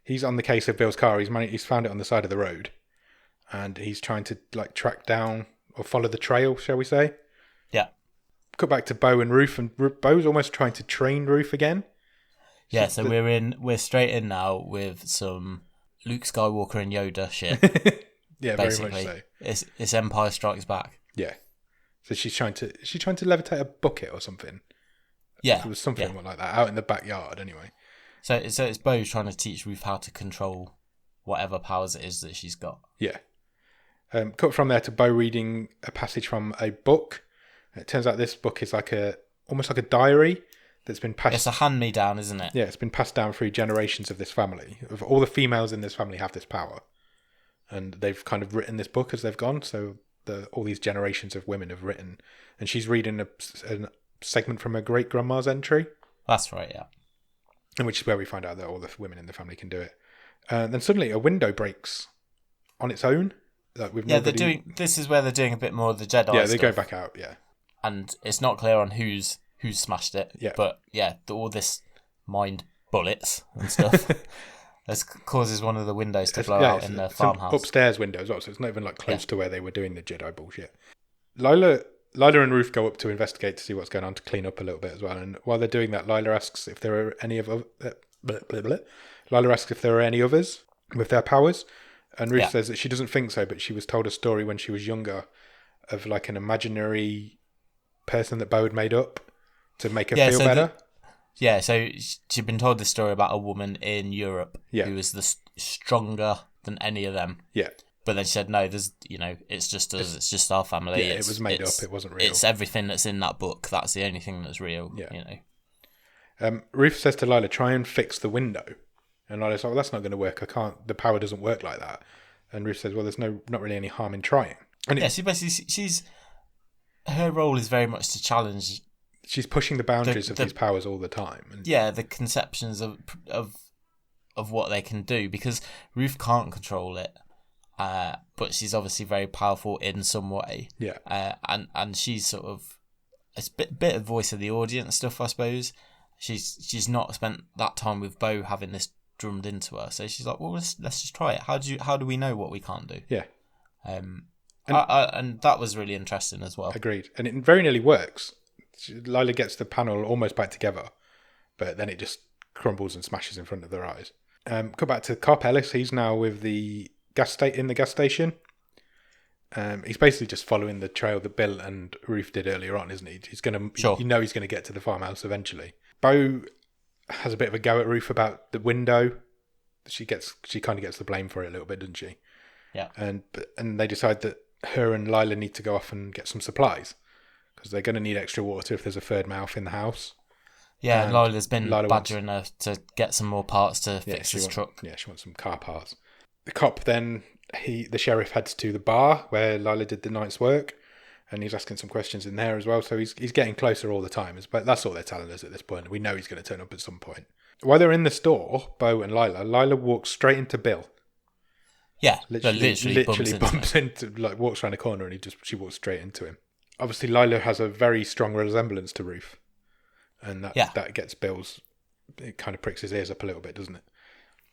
He's on the case of Bill's car. He's found it on the side of the road. And he's trying to like track down or follow the trail, shall we say? Yeah. Cut back to Bo and Ruth, and Bo's almost trying to train Ruth again. Yeah, so we're straight in now with some Luke Skywalker and Yoda shit. Yeah, basically. Very much so. It's Empire Strikes Back. Yeah. So she's trying to levitate a bucket or something. Yeah. It was something like that, out in the backyard anyway. So it's Bo trying to teach Ruth how to control whatever powers it is that she's got. Yeah. Cut from there to Bo reading a passage from a book. It turns out this book is almost like a diary that's been passed. It's a hand-me-down, isn't it? Yeah, it's been passed down through generations of this family. Of all the females in this family have this power, and they've kind of written this book as they've gone. So all these generations of women have written, and she's reading a segment from her great grandma's entry. That's right, yeah. And which is where we find out that all the women in the family can do it. Then suddenly a window breaks on its own. This is where they're doing a bit more of the Jedi. Yeah, they go back out. Yeah, and it's not clear on who's smashed it. Yeah, but yeah, all this mind bullets and stuff causes one of the windows to blow out in the farmhouse. Upstairs window as well, so it's not even like close to where they were doing the Jedi bullshit. Lila and Ruth go up to investigate to see what's going on, to clean up a little bit as well. And while they're doing that, Lila asks if there are any others with their powers. And Ruth says that she doesn't think so, but she was told a story when she was younger of like an imaginary person that Bo had made up to make her feel better. So she'd been told this story about a woman in Europe who was stronger than any of them. Yeah. But then she said, no, it's just us, it's just our family. Yeah, it was made up, it wasn't real. It's everything that's in that book, that's the only thing that's real, Ruth says to Lila, try and fix the window. And Lila's like, well, that's not going to work. The power doesn't work like that. And Ruth says, well, there's not really any harm in trying. And she basically, her role is very much to challenge. She's pushing the boundaries of these powers all the time. And the conceptions of what they can do, because Ruth can't control it, but she's obviously very powerful in some way. Yeah. And she's sort of a bit of voice of the audience stuff, I suppose. She's not spent that time with Bo having this drummed into her, so she's like, well, let's just try it. How do we know what we can't do? Yeah. And that was really interesting as well. Agreed. And it very nearly works. Lila gets the panel almost back together, but then it just crumbles and smashes in front of their eyes. Go back to Cop Ellis. He's now with the gas station. He's basically just following the trail that Bill and Ruth did earlier on, isn't he? He's gonna, he's gonna get to the farmhouse eventually. Bo has a bit of a go at Ruth about the window. She kind of gets the blame for it a little bit, doesn't she? Yeah. And they decide that her and Lila need to go off and get some supplies, because they're going to need extra water if there's a third mouth in the house. Yeah, and Lila's been badgering her to get some more parts to fix this truck. Yeah, she wants some car parts. The cop then, the sheriff heads to the bar where Lila did the night's work, and he's asking some questions in there as well. So he's getting closer all the time. But that's all they're telling us at this point. We know he's going to turn up at some point. While they're in the store, Bo and Lila walks straight into Bill. Yeah, literally bumps into, walks around the corner, and she walks straight into him. Obviously, Lila has a very strong resemblance to Ruth, and that gets Bill's. It kind of pricks his ears up a little bit, doesn't it?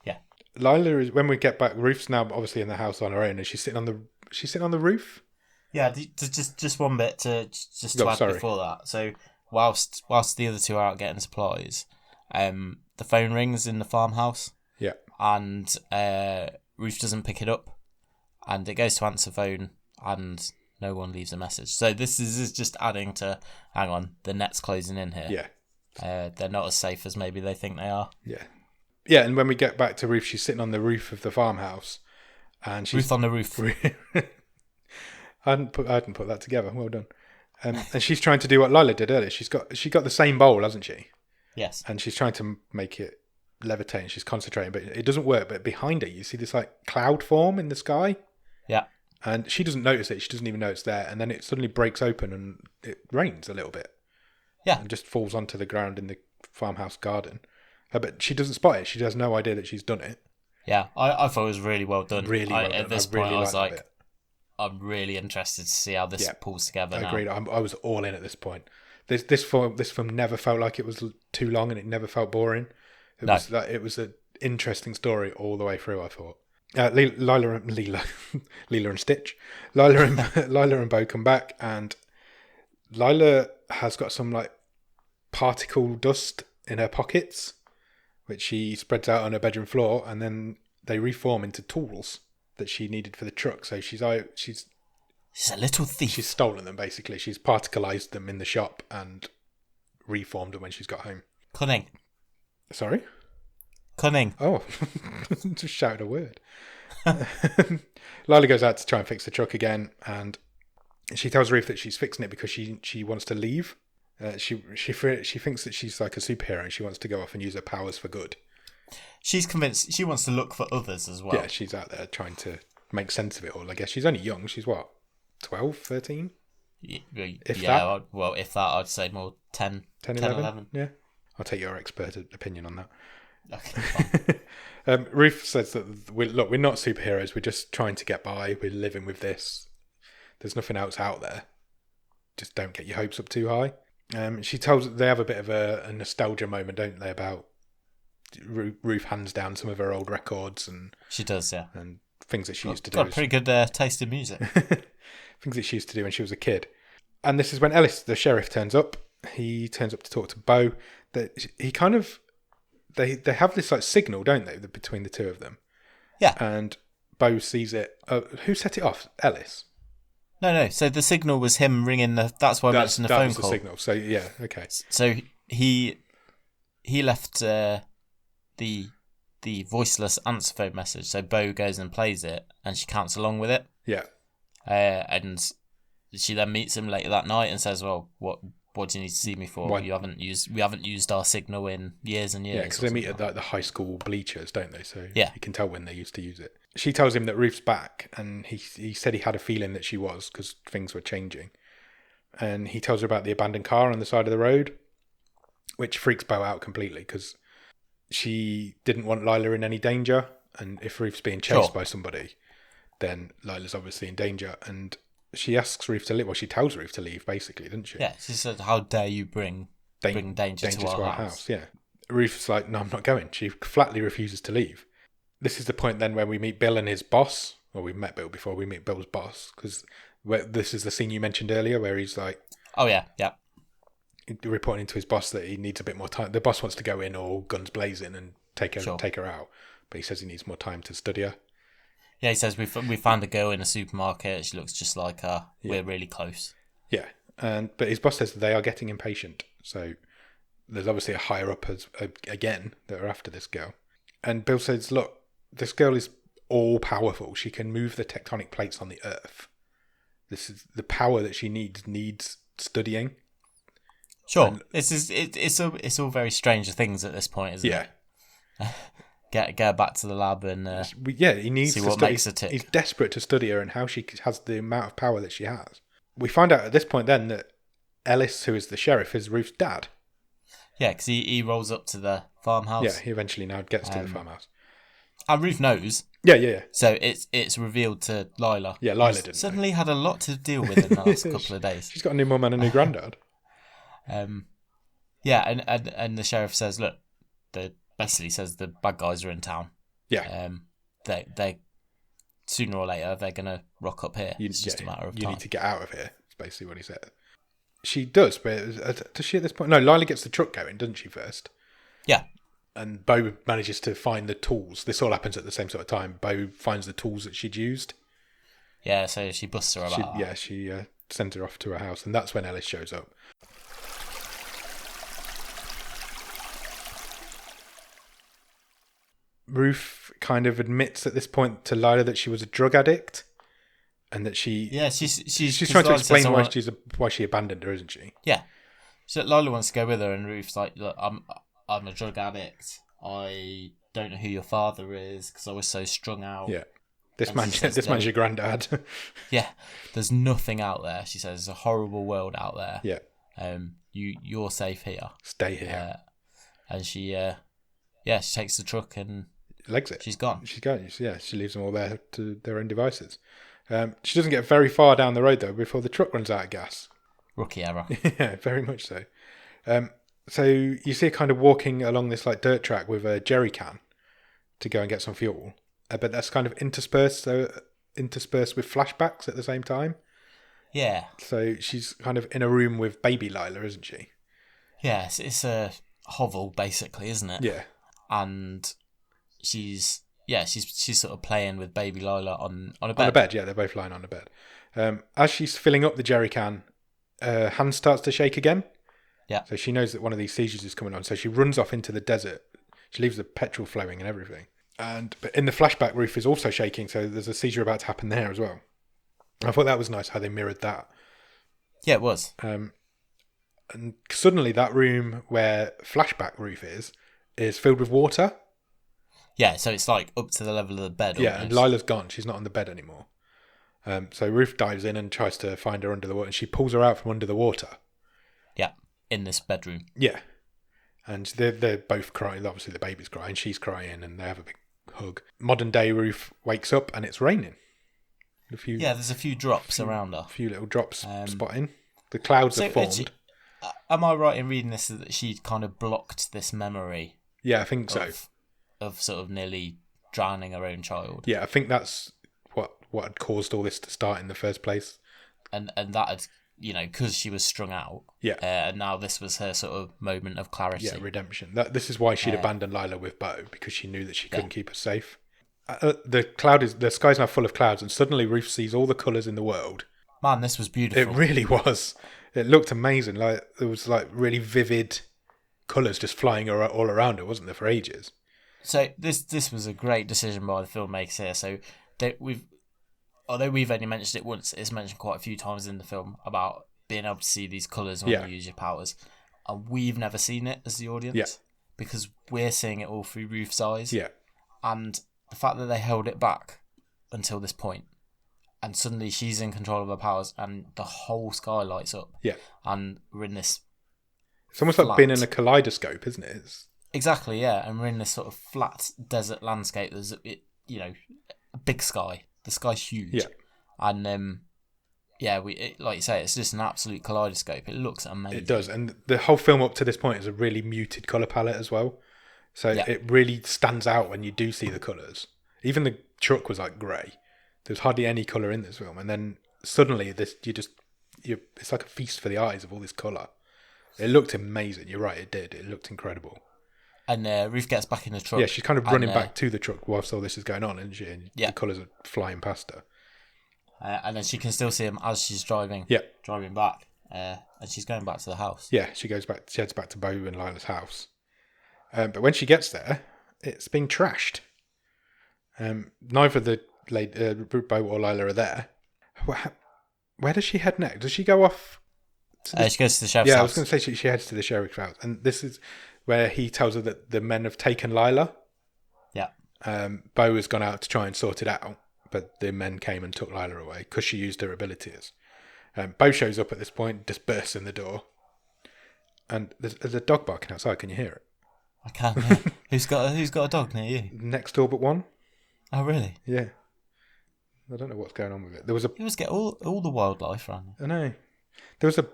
Yeah. Lila is, when we get back, Ruth's now obviously in the house on her own, and she's sitting on the roof. Yeah, just one bit to add before that. So whilst the other two are out getting supplies, the phone rings in the farmhouse. Yeah. And Ruth doesn't pick it up, and it goes to answer phone, and no one leaves a message. So this is just adding to, hang on, the net's closing in here. Yeah. They're not as safe as maybe they think they are. Yeah. Yeah, and when we get back to Ruth, she's sitting on the roof of the farmhouse, and she's Ruth on the roof. I hadn't put that together. Well done. And she's trying to do what Lila did earlier. She got the same bowl, hasn't she? Yes. And she's trying to make it levitate, and she's concentrating, but it doesn't work. But behind her, you see this cloud form in the sky. Yeah. And she doesn't notice it. She doesn't even know it's there. And then it suddenly breaks open, and it rains a little bit. Yeah. And just falls onto the ground in the farmhouse garden. But she doesn't spot it. She has no idea that she's done it. Yeah, I thought it was really well done. Really well done. At this point, I was like, I'm really interested to see how this pulls together now. I agreed. I was all in at this point. This film never felt like it was too long, and it never felt boring. It was an interesting story all the way through, I thought. Lila and Stitch. Lila and Bo come back, and Lila has got some particle dust in her pockets, which she spreads out on her bedroom floor, and then they reform into tools that she needed for the truck. So she's a little thief. She's stolen them, basically. She's particleized them in the shop and reformed them when she's got home. Cunning. Sorry? Cunning. Oh, just shouted a word. Lila goes out to try and fix the truck again, and she tells Ruth that she's fixing it because she wants to leave. She thinks that she's like a superhero, and she wants to go off and use her powers for good. She's convinced she wants to look for others as well. Yeah, she's out there trying to make sense of it all. I guess she's only young. She's what, 12, 13? If that, I'd say more 10, 11. Yeah, I'll take your expert opinion on that. Okay. Ruth says that we're not superheroes. We're just trying to get by. We're living with this. There's nothing else out there. Just don't get your hopes up too high. She tells they have a bit of a nostalgia moment, don't they? About Ruth hands down some of her old records, and she does, yeah, and things that she used to do. Got a pretty good taste in music. Things that she used to do when she was a kid. And this is when Ellis, the sheriff, turns up. He turns up to talk to Bo. That he kind of they have this signal, don't they, between the two of them? Yeah. And Bo sees it. Who set it off? Ellis. No. So the signal was him ringing the. That's why I mentioned the phone call. The signal. So yeah, okay. So he left the voiceless answer phone message. So Bo goes and plays it, and she counts along with it. Yeah. And she then meets him later that night and says, "Well, what what do you need to see me for? Why- We haven't used our signal in years and years. Yeah, because they meet at the high school bleachers, don't they? So Yeah. you can tell when they used to use it. She tells him that Ruth's back, and he said he had a feeling that she was because things were changing. And he tells her about the abandoned car on the side of the road, which freaks Bo out completely because she didn't want Lila in any danger. And if Ruth's being chased by somebody, then Lila's obviously in danger. And she asks Ruth to leave. Well, she tells Ruth to leave, basically, doesn't she? Yeah, she said, "How dare you bring danger to our house?" Yeah. Ruth's like, "No, I'm not going." She flatly refuses to leave. This is the point then where we meet Bill and his boss. Well, we've met Bill before. We meet Bill's boss because this is the scene you mentioned earlier where he's like, "Oh yeah, yeah." reporting to his boss that he needs a bit more time. The boss wants to go in all guns blazing and take her out, but he says he needs more time to study her. Yeah, he says we found a girl in a supermarket. She looks just like her. Yeah. We're really close. Yeah, but his boss says that they are getting impatient. So there's obviously a higher up again that are after this girl. And Bill says, "Look, this girl is all powerful. She can move the tectonic plates on the earth. This is the power that she needs studying." Sure, and it's all very Stranger Things at this point, isn't it? Get her back to the lab and he needs see to what study. makes her tick. He's desperate to study her and how she has the amount of power that she has. We find out at this point then that Ellis, who is the sheriff, is Ruth's dad. Yeah, because he rolls up to the farmhouse. Yeah, he eventually now gets to the farmhouse. And Ruth knows. Yeah. So it's revealed to Lila. Yeah, Lila didn't. Suddenly had a lot to deal with in the last couple of days. She's got a new mum and a new granddad. Yeah, and the sheriff says, "Look, basically says the bad guys are in town. Yeah. They sooner or later they're gonna rock up here. It's just a matter of time. You need to get out of here." That's basically what he said. She does, but does she at this point? No, Lila gets the truck going, doesn't she? First. Yeah. And Bo manages to find the tools. This all happens at the same sort of time. Bo finds the tools that she'd used. Yeah, so she busts her about. She sends her off to her house, and that's when Ellis shows up. Ruth kind of admits at this point to Lila that she was a drug addict, and that she's trying to explain why she abandoned her, isn't she? Yeah. So Lila wants to go with her, and Ruth's like, "Look, I'm a drug addict. I don't know who your father is because I was so strung out." Yeah. This man's your granddad. Yeah. There's nothing out there. She says, "It's a horrible world out there. Yeah. You're safe here. Stay here." And she takes the truck and legs it. She's gone. Yeah, she leaves them all there to their own devices. She doesn't get very far down the road though before the truck runs out of gas. Rookie error. Yeah, very much so. So you see her kind of walking along this like dirt track with a jerry can to go and get some fuel, but that's kind of interspersed with flashbacks at the same time. Yeah. So she's kind of in a room with baby Lila, isn't she? Yes, it's a hovel basically, isn't it? Yeah. And she's sort of playing with baby Lila on a bed. On a bed, yeah, they're both lying on a bed. As she's filling up the jerry can, her hand starts to shake again. Yeah. So she knows that one of these seizures is coming on. So she runs off into the desert. She leaves the petrol flowing and everything. But in the flashback, Ruth is also shaking. So there's a seizure about to happen there as well. I thought that was nice how they mirrored that. Yeah, it was. And suddenly that room where flashback Ruth is filled with water. Yeah, so it's like up to the level of the bed. Yeah, almost. and Lila's gone. She's not on the bed anymore. So Ruth dives in and tries to find her under the water. And she pulls her out from under the water. Yeah, in this bedroom. Yeah. And they're both crying. Obviously, the baby's crying. She's crying, and they have a big hug. Modern day Ruth wakes up, and it's raining. There's a few drops around her. A few little drops spotting. The clouds have formed. Am I right in reading this that she'd kind of blocked this memory? Yeah, I think so. Of sort of nearly drowning her own child. Yeah, I think that's what had caused all this to start in the first place. And that had, because she was strung out. Yeah. And now this was her sort of moment of clarity. Yeah, redemption. This is why she'd abandoned Lila with Bo, because she knew that she couldn't keep her safe. The sky's now full of clouds, and suddenly Ruth sees all the colours in the world. Man, this was beautiful. It really was. It looked amazing. Like there was like really vivid colours just flying all around her, wasn't there, for ages? So this was a great decision by the filmmakers here. So although we've only mentioned it once, it's mentioned quite a few times in the film about being able to see these colours when you use your powers. And we've never seen it as the audience because we're seeing it all through Ruth's eyes. Yeah. And the fact that they held it back until this point, and suddenly she's in control of her powers, and the whole sky lights up. Yeah. And we're in this. It's almost like being in a kaleidoscope, isn't it? Exactly, yeah. And we're in this sort of flat desert landscape. There's, a big sky. The sky's huge. Yeah. And like you say, it's just an absolute kaleidoscope. It looks amazing. It does, and the whole film up to this point is a really muted colour palette as well. So it really stands out when you do see the colours. Even the truck was like grey. There's hardly any colour in this film, and then suddenly it's like a feast for the eyes of all this colour. It looked amazing. You're right, it did. It looked incredible. And Ruth gets back in the truck. Yeah, she's kind of running back to the truck whilst all this is going on, isn't she? And the colours are flying past her. And then she can still see him as she's driving. Yeah. Driving back. And she's going back to the house. Yeah, she heads back to Bo and Lila's house. But when she gets there, it's being trashed. Neither the Bo or Lila are there. Where does she head next? Does she go off? She goes to the sheriff's house. Yeah, I was going to say she heads to the sheriff's house. And this is where he tells her that the men have taken Lila. Yeah. Bo has gone out to try and sort it out. But the men came and took Lila away because she used her abilities. Bo shows up at this point, just bursts in the door. And there's a dog barking outside. Can you hear it? I can, yeah. Who's got a dog near you? Next door but one. Oh, really? Yeah. I don't know what's going on with it. You must get all the wildlife around. I know. There was a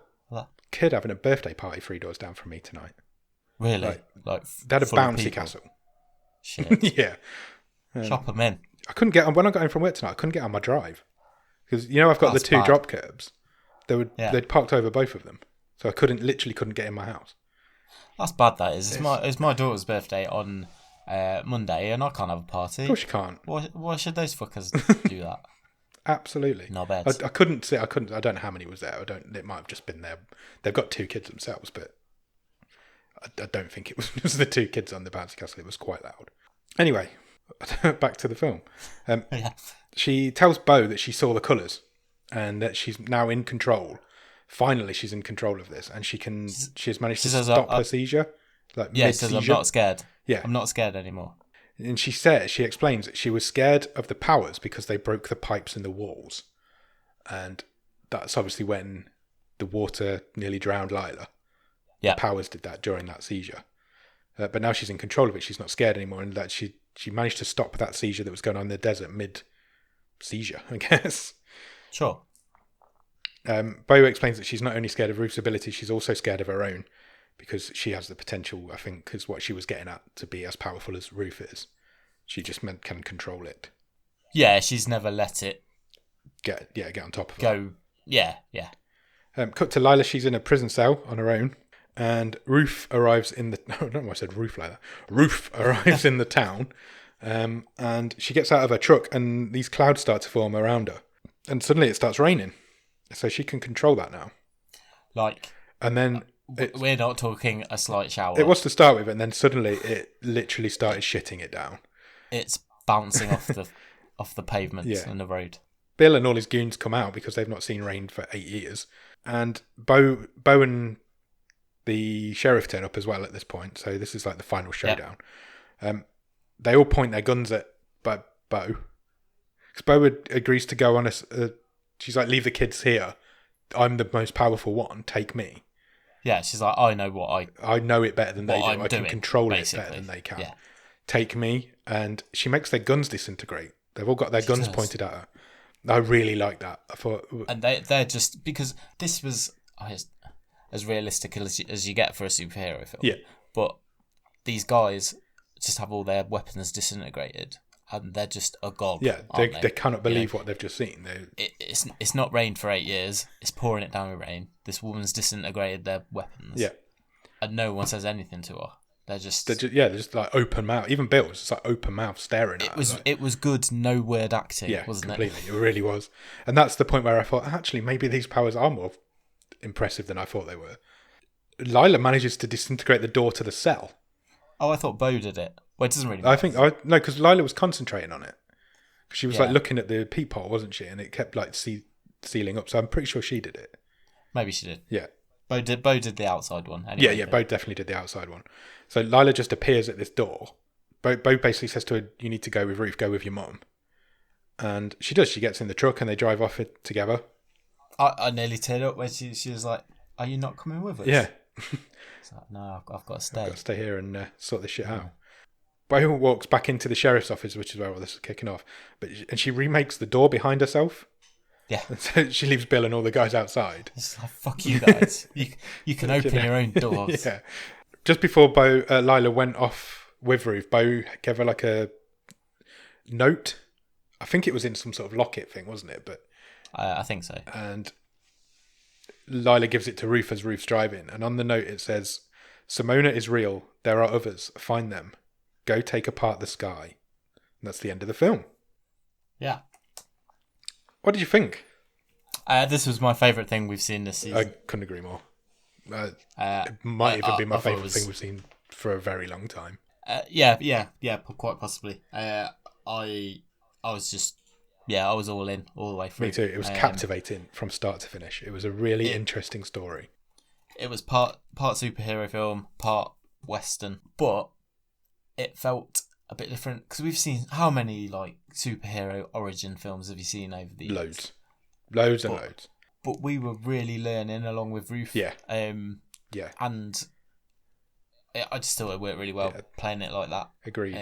kid having a birthday party 3 doors down from me tonight. Really? Like they had a bouncy castle. Shit. Yeah. Chop them in. I couldn't get on when I got home from work tonight. I couldn't get on my drive because I've got the two drop curbs. They'd parked over both of them, so I literally couldn't get in my house. That's bad. That is. It's my daughter's birthday on Monday, and I can't have a party. Of course you can't. Why should those fuckers do that? Absolutely. Not bad. I couldn't see. I don't know how many was there. It might have just been there. They've got 2 kids themselves, but I don't think it was just the 2 kids on the bouncy castle. It was quite loud. Anyway, back to the film. She tells Bo that she saw the colours and that she's now in control. Finally, she's in control of this, and she has managed to stop her seizure. She says, "I'm not scared. Yeah, I'm not scared anymore." And she explains that she was scared of the powers because they broke the pipes in the walls, and that's obviously when the water nearly drowned Lila. Yeah, the powers did that during that seizure, but now she's in control of it. She's not scared anymore, and that she managed to stop that seizure that was going on in the desert mid-seizure, I guess. Sure. Bo explains that she's not only scared of Ruth's ability, she's also scared of her own, because she has the potential, I think, is what she was getting at, to be as powerful as Ruth is. She just can control it. Yeah, she's never let it get on top of go. Her. Yeah. Cut to Lila. She's in a prison cell on her own, and Ruth arrives in the. I don't know why I said Ruth like that. Ruth arrives in the town, and she gets out of her truck, and these clouds start to form around her, and suddenly it starts raining, so she can control that now. And then. We're not talking a slight shower. It was to start with, and then suddenly it literally started shitting it down. It's bouncing off the pavement and the road. Bill and all his goons come out because they've not seen rain for 8 years, and Bo and the sheriff turn up as well at this point. So this is like the final showdown. Yep. They all point their guns at Bo. Because Bo agrees to go on she's like, "Leave the kids here. I'm the most powerful one. Take me." Yeah, she's like, I know I know it better than they do. I can control it better than they can. Yeah. Take me. And she makes their guns disintegrate. They've all got their guns pointed at her. I really like that. I thought, and they're just, because this was as realistic as you get for a superhero film. Yeah. But these guys just have all their weapons disintegrated, and they're just agog. Yeah, they cannot believe what they've just seen. It's not rained for 8 years. It's pouring it down with rain. This woman's disintegrated their weapons. Yeah. And no one says anything to her. They're just like open mouth. Even Bill was just like open mouth staring at her. It was good, no word acting, wasn't completely. It really was. And that's the point where I thought, actually, maybe these powers are more impressive than I thought they were. Lila manages to disintegrate the door to the cell. Oh, I thought Bo did it. Well, it doesn't really matter. No, because Lila was concentrating on it. She was like looking at the peephole, wasn't she? And it kept like sealing up. So I'm pretty sure she did it. Maybe she did. Yeah. Bo did the outside one. Anyway, Yeah. Bo definitely did the outside one. So Lila just appears at this door. Bo basically says to her, "You need to go with Ruth. Go with your mum." And she does. She gets in the truck and they drive off it together. I nearly teared up when she was like, "Are you not coming with us?" Yeah. It's like, no, I've got to stay. I've got to stay here and sort this shit out. Bo walks back into the sheriff's office, which is where all this is kicking off. And she remakes the door behind herself. Yeah. And so she leaves Bill and all the guys outside. It's like, fuck you guys. You can open your own doors. Yeah. Just before Lila went off with Ruth, Bo gave her like a note. I think it was in some sort of locket thing, wasn't it? But I think so. And Lila gives it to Ruth as Ruth's driving. And on the note it says, "Simona is real. There are others. Find them. Go take apart the sky." And that's the end of the film. Yeah. What did you think? This was my favourite thing we've seen this season. I couldn't agree more. It might even be my favourite thing we've seen for a very long time. Yeah, quite possibly. I was just, I was all in all the way through. Me too. It was captivating from start to finish. It was a really interesting story. It was part superhero film, part Western, but it felt a bit different because we've seen how many like superhero origin films have you seen over the years? Loads. But we were really learning along with Ruth. Yeah. And I just thought it worked really well playing it like that. Agreed.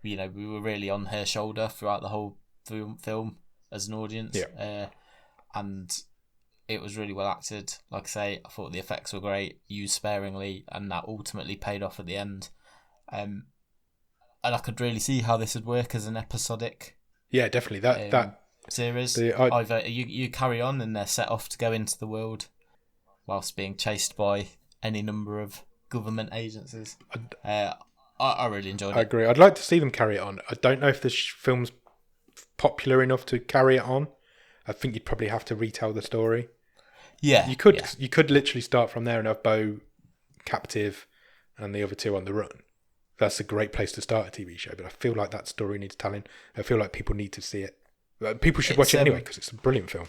We were really on her shoulder throughout the whole film as an audience. Yeah. And it was really well acted. Like I say, I thought the effects were great, used sparingly, and that ultimately paid off at the end. And I could really see how this would work as an episodic. Yeah, definitely. That series. Either you carry on and they're set off to go into the world whilst being chased by any number of government agencies. I really enjoyed it. I agree. I'd like to see them carry it on. I don't know if this film's popular enough to carry it on. I think you'd probably have to retell the story. Yeah. You could literally start from there and have Bo captive and the other two on the run. That's a great place to start a TV show, but I feel like that story needs telling. I feel like people need to see it. People should watch it anyway because it's a brilliant film.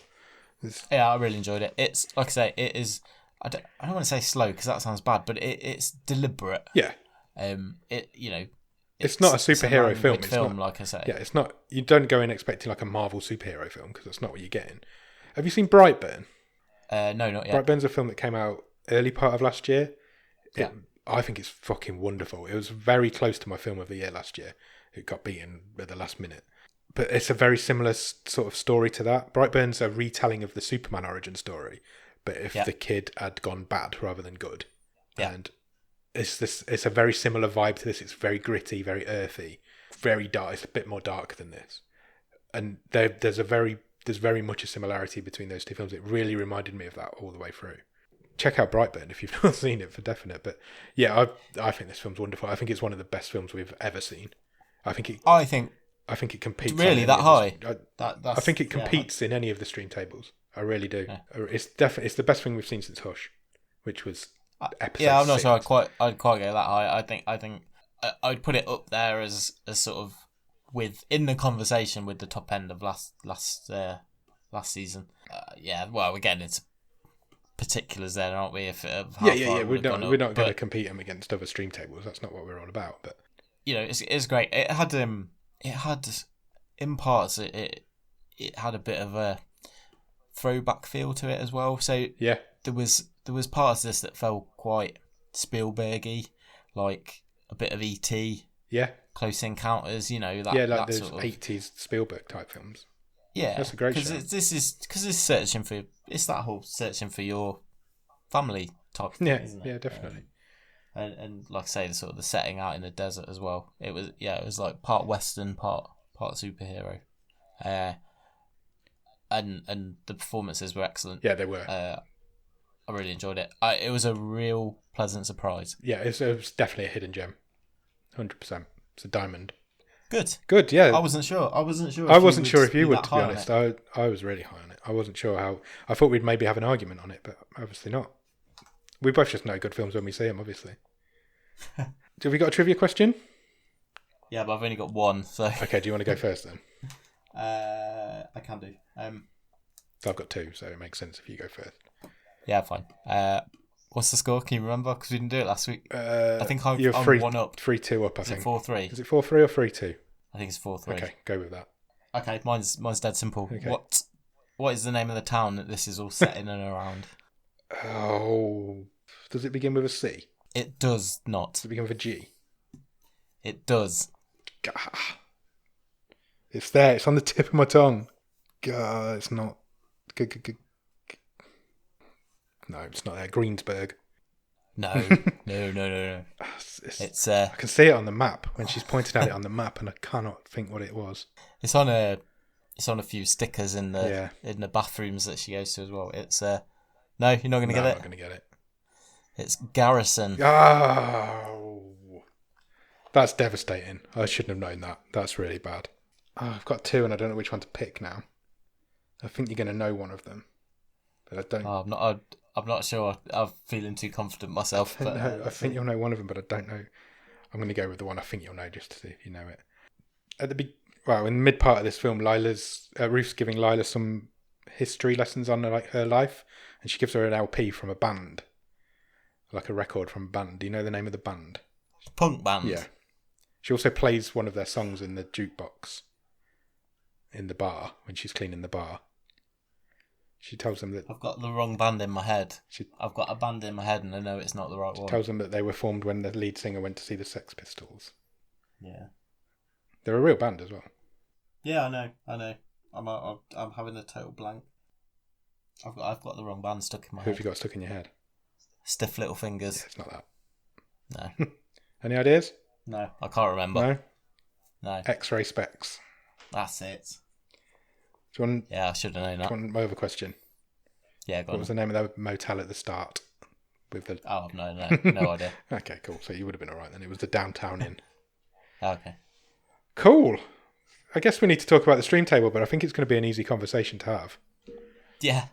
I really enjoyed it. It's like I say, it is. I don't want to say slow because that sounds bad, but it's deliberate. Yeah. It's not a superhero film. It's not, like I say. Yeah, it's not. You don't go in expecting like a Marvel superhero film because that's not what you're getting. Have you seen Brightburn? No, not yet. Brightburn's a film that came out early part of last year. I think it's fucking wonderful. It was very close to my film of the year last year. It got beaten at the last minute. But it's a very similar sort of story to that. Brightburn's a retelling of the Superman origin story, but if the kid had gone bad rather than good. Yeah. And it's a very similar vibe to this. It's very gritty, very earthy, very dark. It's a bit more dark than this. And there's very much a similarity between those two films. It really reminded me of that all the way through. Check out Brightburn if you've not seen it for definite. But yeah, I think this film's wonderful. I think it's one of the best films we've ever seen. I think it competes. Really, that high? I think it competes in any of the stream tables. I really do. Yeah. It's the best thing we've seen since Hush, which was episode. Yeah, I'm not 6. sure I'd quite go that high. I think I'd put it up there as sort of in the conversation with the top end of last season. Well, we're getting into particulars there, aren't we? We're not going to compete them against other stream tables. That's not what we're all about. But it's great. It had in parts it had a bit of a throwback feel to it as well. So yeah, there was parts of this that felt quite Spielbergy, like a bit of E.T. Yeah, Close Encounters. Like those sort of 80s Spielberg type films. Yeah, that's a great show. Because it's that whole searching for your family type thing, isn't it? Yeah, definitely. And like I say, the sort of the setting out in the desert as well. It was like part Western, part superhero. And the performances were excellent. Yeah, they were. I really enjoyed it. It was a real pleasant surprise. Yeah, it was definitely a hidden gem. 100%. It's a diamond. Good, yeah. I wasn't sure if you would, to be honest. I was really high on it. I wasn't sure how. I thought we'd maybe have an argument on it, but obviously not. We both just know good films when we see them, obviously. Have we got a trivia question? Yeah, but I've only got one. So okay, do you want to go first then? I can do. I've got 2, so it makes sense if you go first. Yeah, fine. What's the score? Can you remember? Because we didn't do it last week. I think I'm you're 1 up. 3-2 up, I Is think. it 4-3? Is it 4-3 or 3-2? I think it's 4-3. Okay, go with that. Okay, mine's dead simple. Okay. What is the name of the town that this is all set in and around? Oh, does it begin with a C? It does not. Does it begin with a G? It does. Gah. It's there. It's on the tip of my tongue. Gah, it's not. No, it's not there. Greensburg. No. It's I can see it on the map when she's pointed at it on the map, and I cannot think what it was. It's on a few stickers in the bathrooms that she goes to as well. It's no, you're not gonna get it. I'm not gonna get it. It's Garrison. Oh, that's devastating. I shouldn't have known that. That's really bad. Oh, I've got 2, and I don't know which one to pick now. I think you're gonna know one of them, but I don't. Oh, I'm not sure. I'm feeling too confident myself. I think you'll know one of them, but I don't know. I'm going to go with the one I think you'll know just to see if you know it. In the mid part of this film, Ruth's giving Lila some history lessons on her life, and she gives her an LP from a band, like a record from a band. Do you know the name of the band? Punk band. Yeah. She also plays one of their songs in the jukebox in the bar when she's cleaning the bar. She tells them that... I've got the wrong band in my head. I've got a band in my head and I know it's not the right one. She tells them that they were formed when the lead singer went to see the Sex Pistols. Yeah. They're a real band as well. Yeah, I know. I'm having a total blank. I've got the wrong band stuck in my head. Who have you got stuck in your head? Stiff Little Fingers. Yeah, it's not that. No. Any ideas? No, I can't remember. No. X-Ray Specs. That's it. Do you want, I should have known that. Do you want my other question? Yeah, go on. What was the name of that motel at the start? With the... Oh, no idea. Okay, cool. So you would have been all right then. It was the Downtown Inn. Okay. Cool. I guess we need to talk about the stream table, but I think it's going to be an easy conversation to have. Yeah.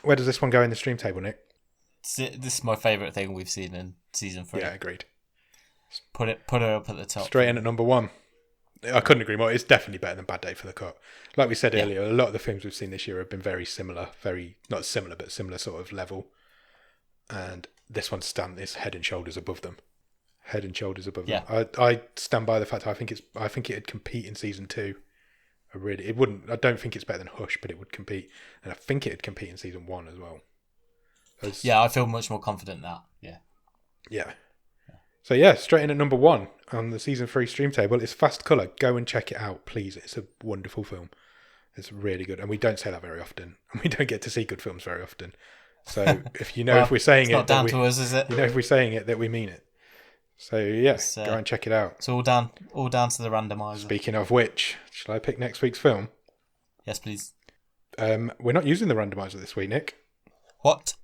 Where does this one go in the stream table, Nick? This is my favourite thing we've seen in season 3. Yeah, agreed. Put her up at the top. Straight in at number 1. I couldn't agree more. It's definitely better than Bad Day for the Cut. Like we said earlier, a lot of the films we've seen this year have been very similar. Not similar, but similar sort of level. And this one is head and shoulders above them. Head and shoulders above them. I stand by the fact I think it'd compete in season 2. I don't think it's better than Hush, but it would compete. And I think it'd compete in season 1 as well. I feel much more confident now. Yeah. Yeah. So straight in at number 1 on the season 3 stream table. It's Fast Colour. Go and check it out, please. It's a wonderful film. It's really good, and we don't say that very often. And we don't get to see good films very often. So if you know if we're saying it's not down to us, is it? You know if we're saying it that we mean it. So go and check it out. It's all down to the randomizer. Speaking of which, shall I pick next week's film? Yes, please. We're not using the randomizer this week, Nick. What?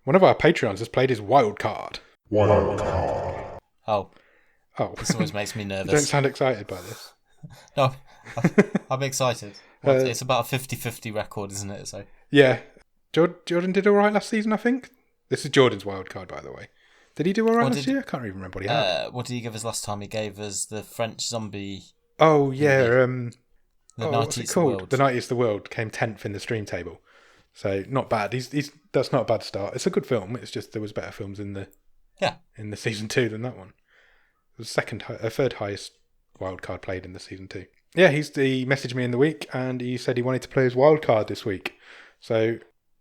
One of our Patreons has played his wild card. Oh. This always makes me nervous. You don't sound excited by this. No, I'm excited. It's about a 50-50 record, isn't it? So yeah. Jordan did all right last season, I think. This is Jordan's wild card, by the way. Did he do all right last year? I can't even remember what he had. What did he give us last time? He gave us the French zombie. Oh, yeah. The what's it called? The Night Is the World came 10th in the stream table. So not bad. That's not a bad start. It's a good film. It's just there was better films in the season 2 than that one. It was third highest wild card played in the season 2. Yeah, he messaged me in the week and he said he wanted to play his wild card this week. So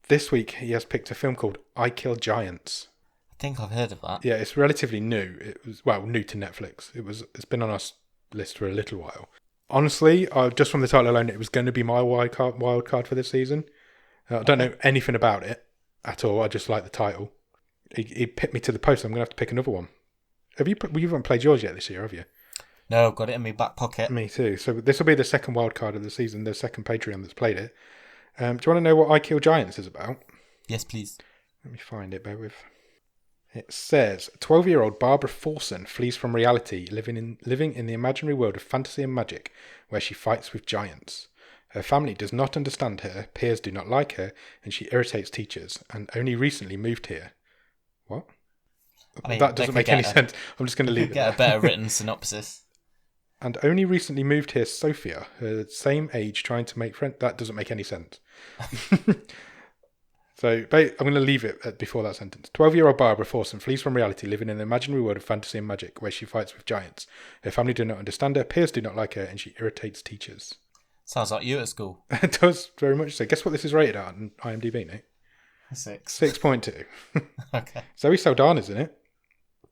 this week he has picked a film called I Kill Giants. I think I've heard of that. Yeah, it's relatively new. It was new to Netflix. It's been on our list for a little while. Honestly, just from the title alone, it was going to be my wild card for this season. I don't know anything about it at all. I just like the title. He picked me to the post. I'm going to have to pick another one. You haven't played yours yet this year, have you? No, got it in my back pocket. Me too. So this will be the second wild card of the season, the second Patreon that's played it. Do you want to know what I Kill Giants is about? Yes, please. Let me find it, bear with. It says, 12-year-old Barbara Forson flees from reality, living in the imaginary world of fantasy and magic, where she fights with giants. Her family does not understand her, peers do not like her, and she irritates teachers, and only recently moved here. What? I mean, that doesn't make any sense. I'm just going to leave it Get a better written synopsis. and only recently moved here Sophia, her same age, trying to make friends. That doesn't make any sense. So I'm going to leave it before that sentence. 12-year-old Barbara Forson flees from reality, living in an imaginary world of fantasy and magic, where she fights with giants. Her family do not understand her, peers do not like her, and she irritates teachers. Sounds like you at school. It does very much so. Guess what this is rated at on IMDb, Nate? 6. 6.2. Okay. Zoe Saldana's in it.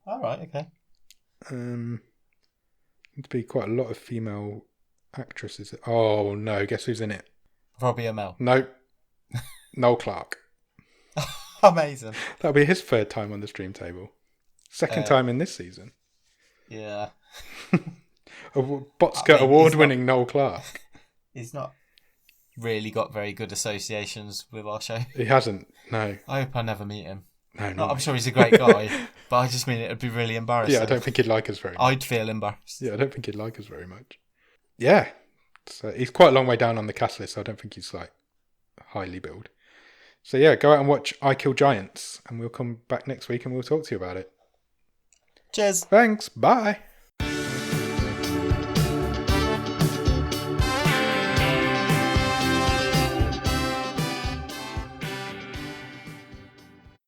All right. Okay. Seems to be quite a lot of female actresses. Oh no, guess who's in it? Robbie Amell. No. Noel Clark. Amazing. That'll be his third time on the stream table. Second time in this season. Yeah. Botsker award-winning Noel Clark. He's not really got very good associations with our show. He hasn't, no. I hope I never meet him. No, I'm sure he's a great guy, but I just mean it would be really embarrassing. Yeah, I don't think he'd like us very much. I'd feel embarrassed. Yeah, I don't think he'd like us very much. Yeah. So he's quite a long way down on the cast list, so I don't think he's like highly billed. So yeah, go out and watch I Kill Giants, and we'll come back next week and we'll talk to you about it. Cheers. Thanks. Bye.